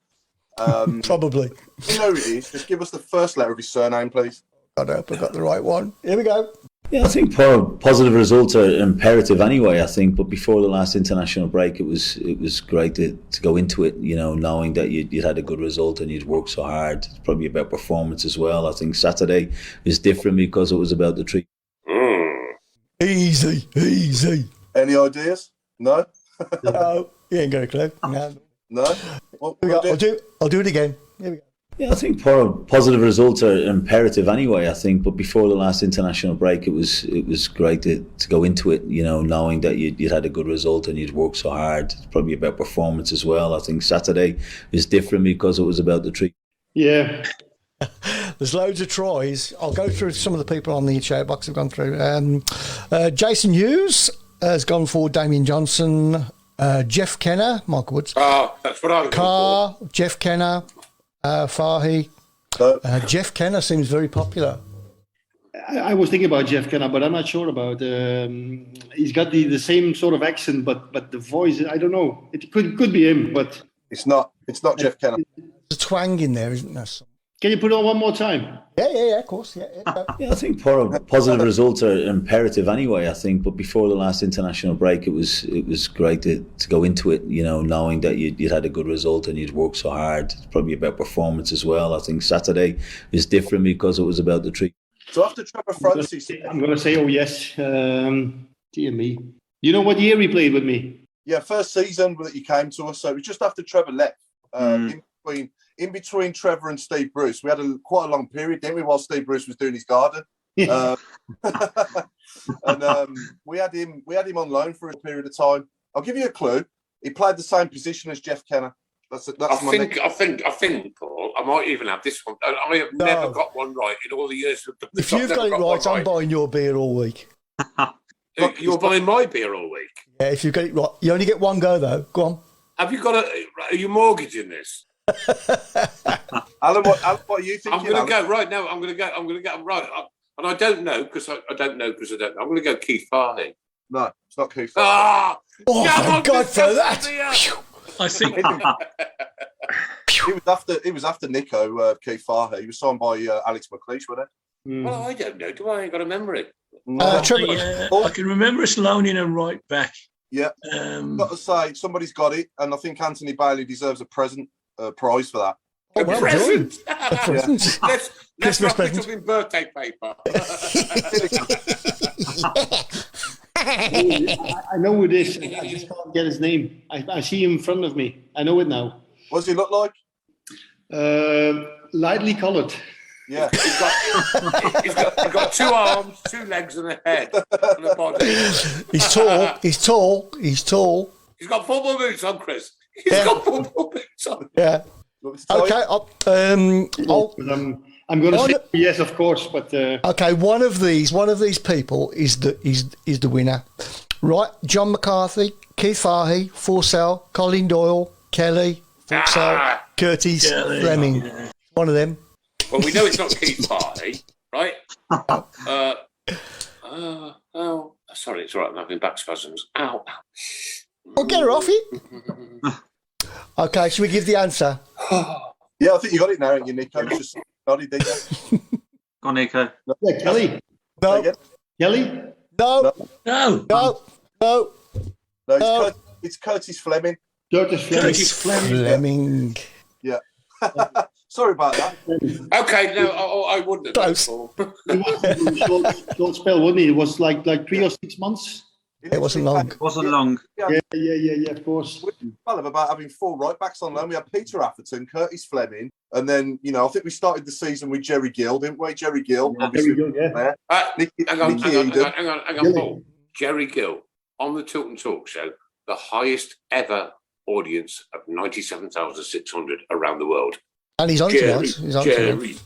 S5: Probably.
S4: If you know who it is, just give us the first letter of his surname, please.
S5: I hope I got the right one. Here we go.
S8: Yeah, I think positive results are imperative anyway, I think. But before the last international break, it was great to go into it, knowing that you'd had a good result and you'd worked so hard. It's probably about performance as well. I think Saturday is different because it was about the treat.
S5: Easy.
S4: Any ideas? No?
S5: No, you ain't got a clue.
S4: No. Well,
S5: Here we go. I'll do it again. Here we go.
S8: Yeah, I think positive results are imperative anyway. I think, but before the last international break, it was great to go into it, knowing that you'd had a good result and you'd worked so hard. It's probably about performance as well. I think Saturday is different because it was about the treat.
S7: Yeah.
S5: There's loads of tries. I'll go through some of the people on the chat box have gone through. Jason Hughes has gone for Damien Johnson. Jeff Kenner, Michael Woods.
S2: Oh, that's what I was
S5: Carr, Jeff Kenner. Fahy. Jeff Kenner seems very popular.
S7: I was thinking about Jeff Kenner, but I'm not sure about. He's got the same sort of accent, but the voice, I don't know. It could be him, but
S4: it's not Jeff Kenner.
S5: There's a twang in there, isn't there?
S7: Can you put it on one more time?
S5: Yeah, of course. Yeah.
S8: Yeah, I think positive results are imperative anyway. I think, but before the last international break, it was great to go into it, knowing that you'd had a good result and you'd worked so hard. It's probably about performance as well. I think Saturday is different because it was about the treat.
S4: So after Trevor Francis,
S7: I'm going to say, oh yes, dear me. You know what year he played with me?
S4: Yeah, first season that he came to us. So it was just after Trevor left. In between Trevor and Steve Bruce, we had quite a long period, didn't we, while Steve Bruce was doing his garden. And we had him on loan for a period of time. I'll give you a clue. He played the same position as Jeff Kenner. I think, Paul, I might even have this one. I have never got one right in all the years.
S5: If you've got it right, I'm buying your beer all week.
S2: You're buying my beer all week?
S5: Yeah, if you've got it right. You only get one go, though. Go on.
S2: Have you got are you mortgaging this?
S4: Alan, what are you thinking?
S2: I'm going to go right now. I'm going to go right. And I don't know because I don't know. I'm going to go Keith Farley.
S4: No, it's not Keith Farley.
S5: Oh, thank God for that.
S3: I think
S4: it was after Nico, Keith Farley. He was signed by Alex McLeish, wasn't it?
S2: Well, I don't know. Do I ain't got a memory?
S3: I can remember us loaning him right back.
S4: Yeah. Got to say, somebody's got it, and I think Anthony Bailey deserves a prize for that.
S5: A present.
S2: A present. Let's not be talking birthday paper.
S7: I know who it is. I just can't get his name. I see him in front of me. I know it now.
S4: What does he look like?
S7: Lightly coloured.
S4: Yeah.
S2: He's got 2 arms, 2 legs, and a head, and a body.
S5: He's tall. He's
S2: got football boots on, Chris. He's got football boots on.
S5: Yeah. Okay.
S7: I'm going to say yes, of course, but
S5: okay. One of these people is the winner, right? John McCarthy, Keith Farley, Forsell, Colin Doyle, Kelly, Forsell, Curtis, Fleming. Yeah. One of them.
S2: Well, we know it's not Keith Farley, right? Sorry, it's all right. I'm having back spasms. Ow.
S5: Well, get her off it. Okay, should we give the answer?
S4: Yeah, I think you got it now, haven't you, Nico? Just nodded, didn't you?
S6: Go on, Nico.
S7: Yeah, Kelly.
S5: No.
S7: Kelly?
S5: No.
S4: It's Curtis Fleming.
S7: Curtis
S5: Fleming.
S4: Yeah. Sorry about that.
S2: Okay, no, I wouldn't have.
S7: Short spell, wasn't it? It was like 3 or 6 months.
S5: It wasn't long.
S6: It wasn't long.
S7: Yeah, of course.
S4: Well, about having 4 right backs on loan. We had Peter Atherton, Curtis Fleming, and then, I think we started the season with Jerry Gill, didn't we? Jerry Gill, obviously.
S7: Jerry Gill, yeah.
S2: Hang on, Paul. Jerry Gill, on the Tilton Talk Show, the highest ever audience of 97,600 around the world.
S5: And he's on
S2: Jerry.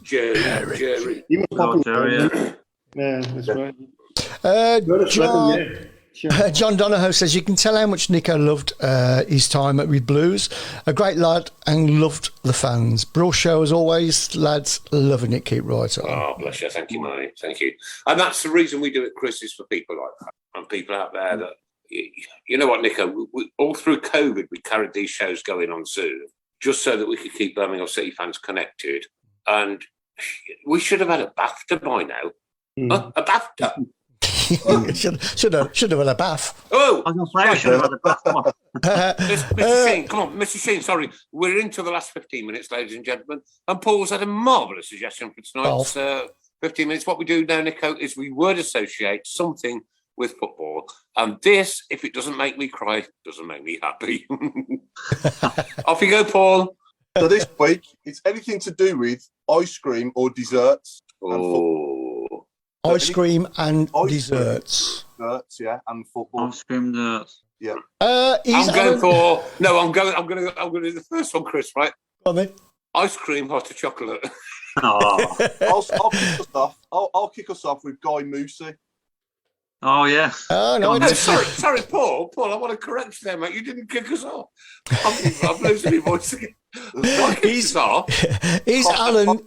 S7: Jerry. He was popular. Yeah, that's right.
S5: John Donahoe says you can tell how much Nico loved his time with Blues. A great lad and loved the fans. Brawl show as always, lads. Loving it. Keep right on.
S2: Oh, bless you. Thank you, mate. Thank you. And that's the reason we do it, Chris, is for people like that and people out there that, you know what, Nico, we, all through COVID, we carried these shows going on Zoom just so that we could keep Birmingham City fans connected. And we should have had a BAFTA by now. Huh? A BAFTA.
S5: should have had a bath.
S6: Oh, I was going to say I should have had a bath.
S2: Mr. Sheen, come on, Mr. Sheen, sorry. We're into the last 15 minutes, ladies and gentlemen. And Paul's had a marvellous suggestion for tonight's 15 minutes. What we do now, Nico, is we word associate something with football. And this, if it doesn't make me cry, doesn't make me happy. Off you go, Paul.
S4: So this week, it's anything to do with ice cream or desserts. And football.
S2: Oh,
S5: Ice cream and
S4: Ice
S5: desserts.
S4: Desserts, yeah, and football.
S6: Ice cream nuts.
S4: Yeah.
S5: He's
S2: I'm going for no. I'm going to do the first one, Chris. Right?
S5: on then.
S2: Ice cream, hot chocolate.
S6: Oh,
S4: I'll kick us off. I'll kick us off with Guy Moosey.
S6: oh yeah.
S5: Oh, no,
S2: No,
S5: it's-
S2: sorry, Paul. Paul, I want to correct you there, mate. You didn't kick us off. I'm losing my voice again. Don't kick us off.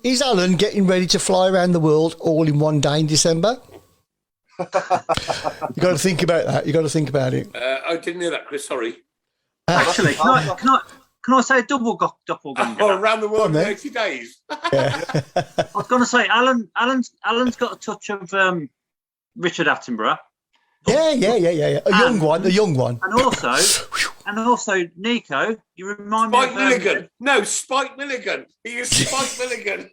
S5: is Alan getting ready to fly around the world all in one day in December? You got to think about that. You got to think about it.
S2: I didn't hear that, Chris. Sorry.
S6: Actually, can I say a doppelganger?
S2: Oh, around the world in
S5: then.
S2: 80 days.
S5: Yeah.
S6: I was going to say Alan's got a touch of Richard Attenborough,
S5: Yeah. A young one.
S6: and also Nico. You remind
S2: Spike
S6: me of
S2: Milligan. No, Spike Milligan. He is Spike Milligan.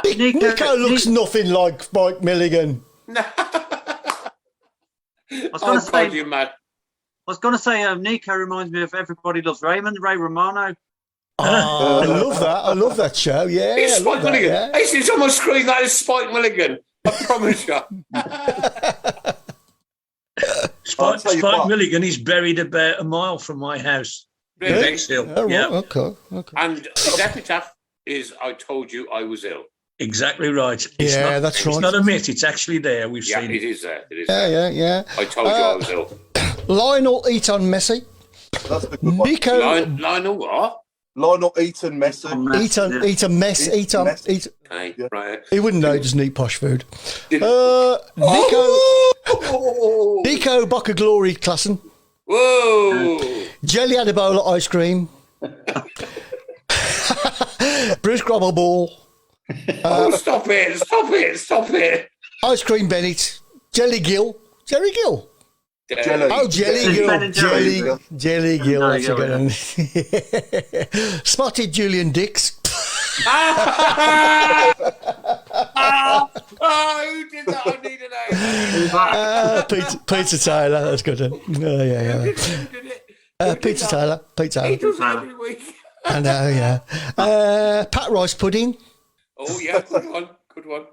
S5: Nico looks nothing like Spike Milligan.
S2: No.
S6: I was
S2: Oh,
S6: going to
S2: God,
S6: say.
S2: you mad.
S6: I was going to say Nico reminds me of Everybody Loves Raymond, Ray Romano.
S5: Oh, I love that show. Yeah,
S2: It's
S5: I love
S2: Spike
S5: that,
S2: Milligan.
S5: yeah.
S2: Hey, it's on my screen. That is Spike Milligan. I promise you.
S4: I'll tell you
S3: Spike
S4: what.
S3: Milligan is buried about a mile from my house.
S2: Really?
S3: Bexhill.
S5: Oh, right,
S3: Yeah,
S5: okay.
S2: And his epitaph is I told you I was ill.
S3: exactly right. It's
S5: Yeah,
S3: not,
S5: that's
S3: It's
S5: right.
S3: not a myth. It's actually there. We've
S2: Yeah,
S3: seen
S2: it
S3: it.
S2: is there. It is there.
S5: Yeah.
S2: I told you I was ill.
S5: Lionel Eaton Messi.
S4: That's the good one.
S5: Nico
S2: Lionel what?
S4: Lionel Eaton Messi.
S5: Eaton
S4: Messi.
S2: Okay,
S4: Yeah.
S2: right.
S5: He wouldn't know. He doesn't eat posh food.
S2: Did-
S5: Nico Boca Glory Klassen.
S2: Whoa!
S5: Jelly Adibola ice cream. Bruce Grobble Ball.
S2: Oh, stop it!
S5: Ice cream Bennett. Jelly Gill. Jerry Gill.
S4: Jelly.
S5: Oh, Jelly
S6: Ben
S5: Gill.
S6: and Jerry.
S5: Jelly Gill. That's a
S6: Gill,
S5: good one. Spotted Julian Dix.
S2: Who did that? I need an
S5: Peter Taylor. That's good. Oh, yeah.
S2: Who did it?
S5: Peter Taylor.
S2: He does it every week.
S5: I know, yeah. Pat Rice Pudding.
S2: Oh, yeah, good one.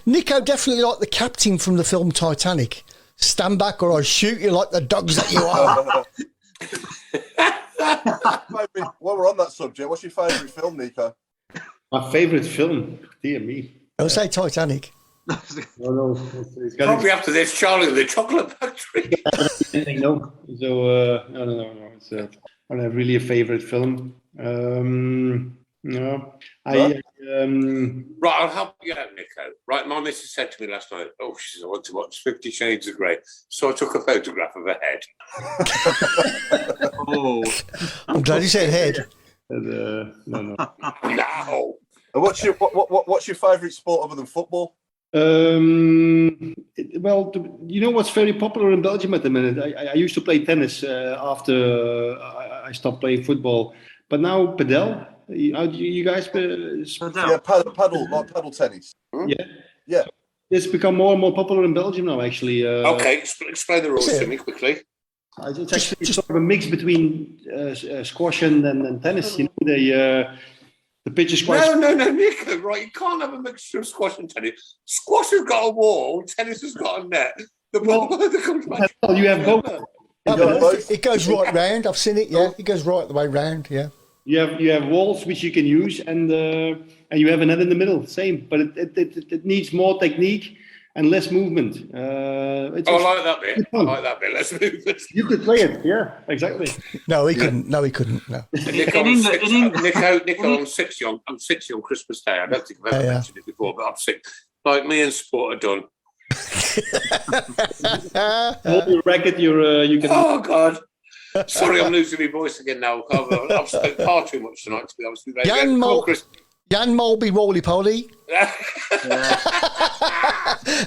S5: Nico definitely like the captain from the film Titanic. Stand back or I'll shoot you like the dogs that you are.
S4: While we're on that subject, what's your favourite film, Nico?
S7: My favourite film, dear me.
S5: Don't say Titanic.
S7: No, it's got
S2: Probably after this, Charlie and the Chocolate Factory.
S7: anything, no. So no. It's I don't have really a favourite film. No,
S2: Right, I'll help you out, Nico. Right, my missus said to me last night, "Oh, she said I want to watch 50 Shades of Grey." So I took a photograph of her head.
S6: Oh,
S5: I'm glad you said head.
S7: no.
S2: No.
S4: And what's your favourite sport other than football?
S7: Well, you know what's very popular in Belgium at the minute? I used to play tennis after I stopped playing football, but now padel. How do you guys?
S4: Yeah, paddle tennis. Yeah.
S7: It's become more and more popular in Belgium now. Actually,
S2: Okay, explain the rules to me quickly.
S7: it's actually sort of a mix between squash and tennis. You know, the pitch is quite.
S2: No, Nico, right, you can't have a mixture of squash and tennis. Squash has got a wall, tennis has got a net. The ball comes back.
S7: Well, you have both.
S5: It goes right round. I've seen it, yeah. It goes right the way round, yeah.
S7: You have walls which you can use, and you have a net in the middle. Same, but it needs more technique and less movement.
S2: I like that bit. Let's move it.
S7: You could play it, yeah, exactly.
S5: No, he couldn't. No.
S2: Nico, I'm 60 on Christmas Day. I don't think I've ever mentioned it before, but I'm sick. Like me and Sport are done.
S7: Hold your racket, you can.
S2: Oh, God. Sorry, I'm losing my voice again now. I've spoken far too much tonight, to be honest with you.
S5: Jan Mulby Roly Poly.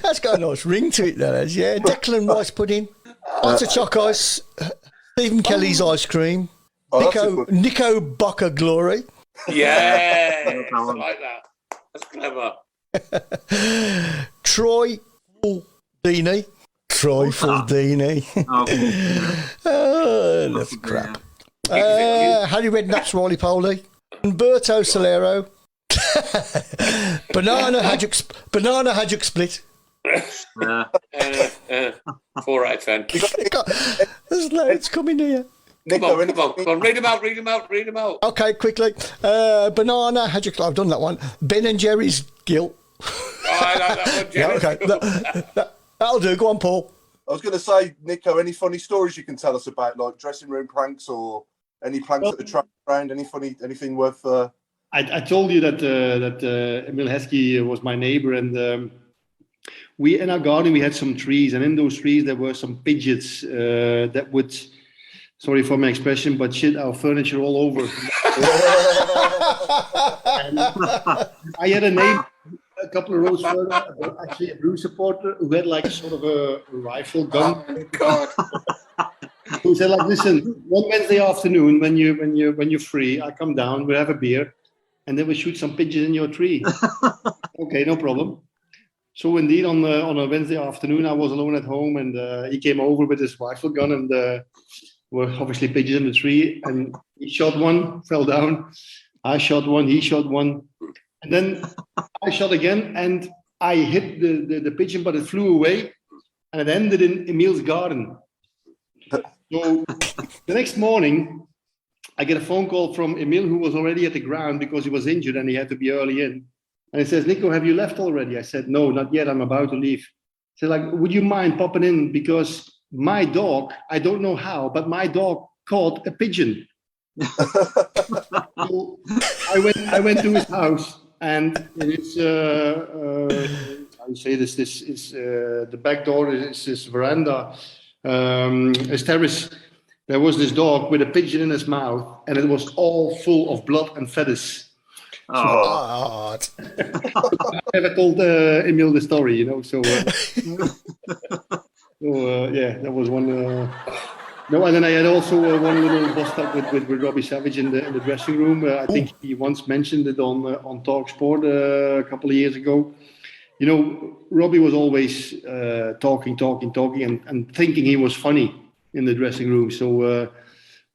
S5: That's got a nice ring to it, though. Yeah. Declan Rice Pudding. Lots of choc ice. Stephen Kelly's ice cream. Nico Boca Glory.
S2: Yeah, I like that. That's clever.
S5: Troy Fuldini. That's crap. Harry Redknapp's Roly Poly. Umberto Solero. Banana Haddock Split.
S2: 4 out of 10.
S5: There's loads coming here.
S2: Come on, read them out.
S5: Okay, quickly. Banana Haddock. I've done that one. Ben and Jerry's Guilt.
S2: I like that one, Jerry.
S5: Okay, that'll do. Go on, Paul.
S4: I was going to say, Nico, any funny stories you can tell us about, like dressing room pranks or any pranks at the track ground? Anything worth?
S7: I told you that Emil Heskey was my neighbor, and we in our garden we had some trees, and in those trees there were some pigeons that would, sorry for my expression, but shit our furniture all over. And I had a neighbor a couple of rows further, actually a Blue supporter who had like sort of a rifle gun.
S2: Oh, God.
S7: Who said like, listen, one Wednesday afternoon when you're free, I come down, we'll have a beer, and then we shoot some pigeons in your tree. Okay, no problem. So indeed, on a Wednesday afternoon, I was alone at home, and he came over with his rifle gun, and were obviously pigeons in the tree, and he shot one, fell down. I shot one, he shot one, and then I shot again, and I hit the pigeon, but it flew away, and it ended in Emil's garden. So the next morning, I get a phone call from Emil, who was already at the ground because he was injured and he had to be early in. And he says, Nico, have you left already? I said, no, not yet. I'm about to leave. He said, like, would you mind popping in? Because my dog, I don't know how, but my dog caught a pigeon. So I went to his house, and it's how you say this is the back door is his veranda, his terrace. There was this dog with a pigeon in his mouth, and it was all full of blood and feathers.
S5: Oh.
S7: I never told Emil the story, you know. So, yeah, that was one. No, and then I had also one little bust up with Robbie Savage in the dressing room. I think he once mentioned it on Talk Sport a couple of years ago. You know, Robbie was always talking and thinking he was funny in the dressing room. So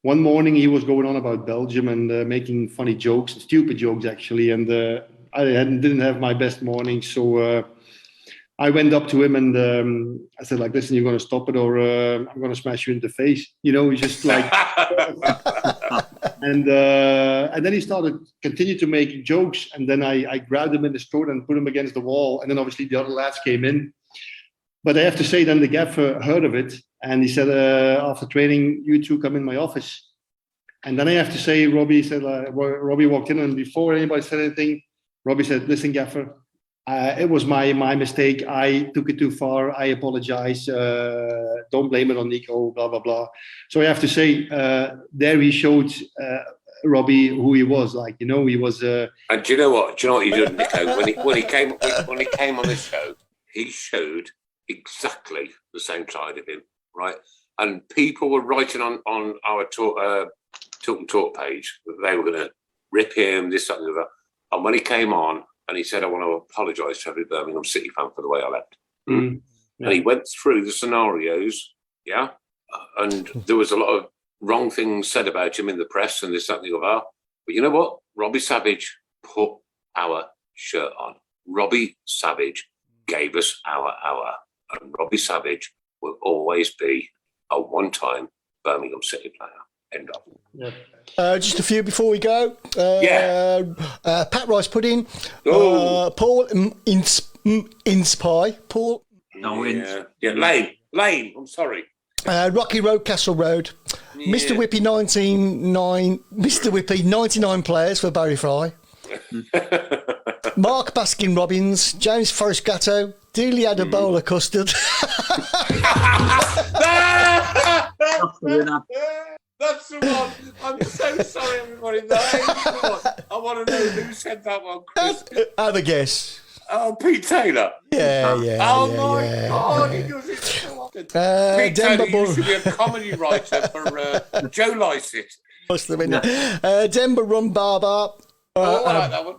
S7: one morning he was going on about Belgium and making funny jokes, stupid jokes actually. And I didn't have my best morning, so I went up to him and I said, like, listen, you're going to stop it, or I'm going to smash you in the face. You know, he's just like, and then he continued to make jokes, and then I grabbed him in the throat and put him against the wall, and then obviously the other lads came in. But I have to say, then the gaffer heard of it, and he said, after training, you two come in my office. And then I have to say, Robbie walked in, and before anybody said anything, Robbie said, listen, gaffer, it was my mistake. I took it too far. I apologize. Don't blame it on Nico, blah, blah, blah. So I have to say, there he showed Robbie who he was. Like, you know, he was...
S2: And do you know what he did, Nico? When he came on this show, he showed exactly the same side of him, right? And people were writing on our Tilton Talk page that they were going to rip him, this, that, and the other. And when he came on, and he said, I want to apologise to every Birmingham City fan for the way I left. Mm. Yeah. And he went through the scenarios, yeah? And there was a lot of wrong things said about him in the press and this, that, and the other. But you know what? Robbie Savage put our shirt on. Robbie Savage gave us our hour. And Robbie Savage will always be a one-time Birmingham City player. End of.
S7: Yeah.
S5: Just a few before we go. Pat Rice Pudding. Paul Inspy. Paul.
S6: No,
S2: yeah. Lane. I'm sorry.
S5: Rocky Road, Castle Road. Yeah. Mr. Whippy 99 players for Barry Fry. Mark Baskin Robbins. James Forrest Gatto. Delia Adebola Custard.
S2: That's the one. I'm so sorry, everybody. I want to know who said that one, Chris.
S5: Have a guess.
S2: Oh, Pete Taylor.
S5: Yeah.
S2: Oh, my God. He does it so often. Pete Taylor used to be a comedy writer for Joe Lycett.
S5: Must have been. Denver Rum Barber.
S2: I like that one.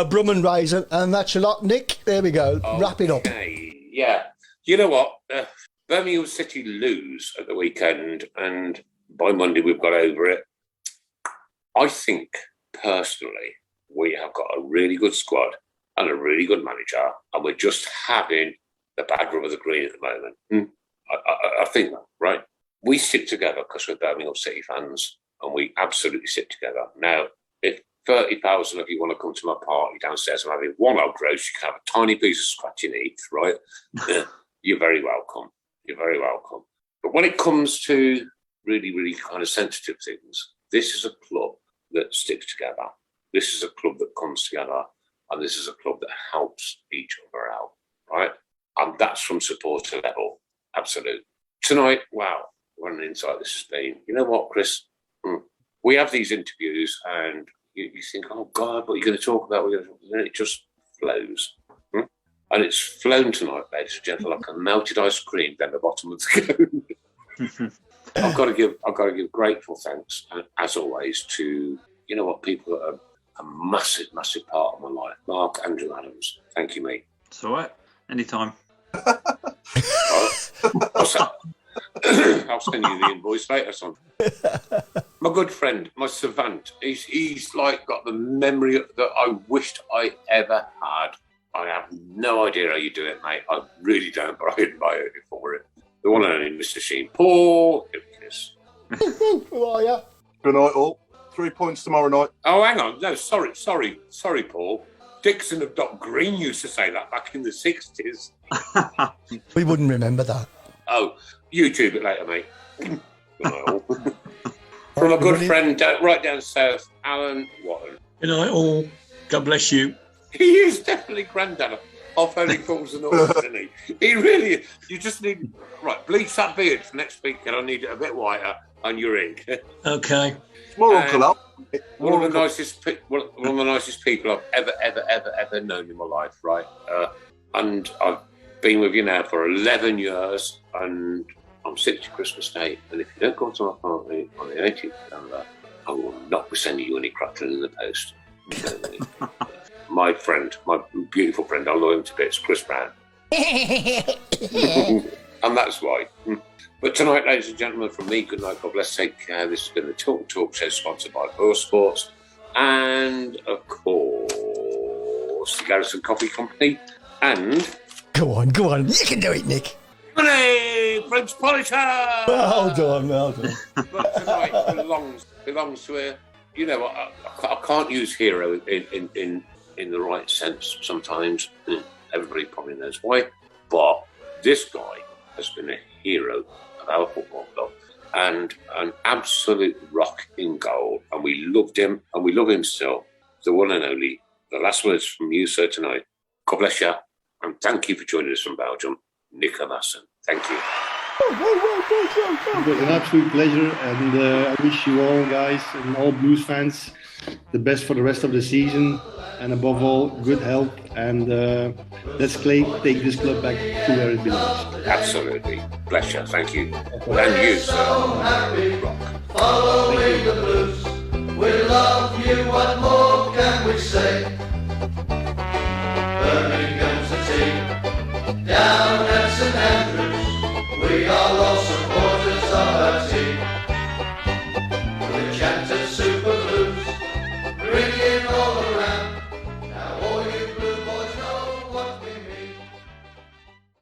S5: Brum and Raisin. And that's a lot. Nick, there we go. Wrap it up.
S2: Yeah. You know what? Birmingham City lose at the weekend, and By Monday, we've got over it. I think, personally, we have got a really good squad and a really good manager, and we're just having the bad rub of the green at the moment. I think that, right? We stick together because we're Birmingham City fans, and we absolutely stick together. Now, if 30,000 of you want to come to my party downstairs, I'm having one old roast, you can have a tiny piece of scratch and eat, right? You're very welcome. You're very welcome. But when it comes to really, really kind of sensitive things, this is a club that sticks together. This is a club that comes together, and this is a club that helps each other out, right? And that's from supporter level, absolute. Tonight, wow, what an insight this has been. You know what, Chris? We have these interviews, and you think, oh God, what are you going to talk about? And it just flows. And it's flown tonight, ladies and gentlemen, like a melted ice cream down the bottom of the cone. I've got to give grateful thanks, as always, to, you know what, people that are a massive, massive part of my life. Mark, Andrew Adams, thank you, mate.
S6: It's all right. Anytime.
S2: I'll send you the invoice later, son. My good friend, my savant, he's like got the memory that I wished I ever had. I have no idea how you do it, mate. I really don't, but I admire you for it. The one and only Mr. Sheen. Paul Hipkiss.
S5: Who are you?
S4: Good night, all. 3 points tomorrow night.
S2: Oh, hang on. No, sorry, Paul. Dixon of Dock Green used to say that back in the 60s.
S5: We wouldn't remember that.
S2: Oh, YouTube it later, mate. Good night, all. From a good friend right down south, Alan Watton.
S3: Good night, all. God bless you.
S2: He is definitely granddad of only fools and horses, isn't he? He really is. You just need, right, bleach that beard for next week, and I need it a bit whiter on your ink.
S3: Okay.
S4: More Uncle Al.
S2: One of the nicest people I've ever known in my life, right? And I've been with you now for 11 years, and I'm 60 Christmas Day, and if you don't come to my party on the 18th of November, I will not be sending you any crackling in the post. My friend, my beautiful friend, I love him to bits, Chris Browne. And that's why. But tonight, ladies and gentlemen, from me, good night, God bless, take care. This has been the Tilton Talk Show, sponsored by Horse Sports, and, of course, the Garrison Coffee Company, and...
S5: Go on, you can do it, Nick.
S2: Money, French Polisher!
S5: Well done.
S2: But tonight belongs to a... You know, I can't use hero in the right sense sometimes. Everybody probably knows why. But this guy has been a hero of our football club and an absolute rock in goal. And we loved him, and we love him still. The one and only. The last words from you, sir, tonight. God bless you, and thank you for joining us from Belgium, Nico Vaesen. Thank you.
S7: It was an absolute pleasure, and I wish you all, guys, and all Blues fans, the best for the rest of the season, and above all, good health, and let's take this club back to where it belongs.
S2: Absolutely. Bless you. Thank you. And you, sir.
S1: Happy, following the blues. We love you, what more can we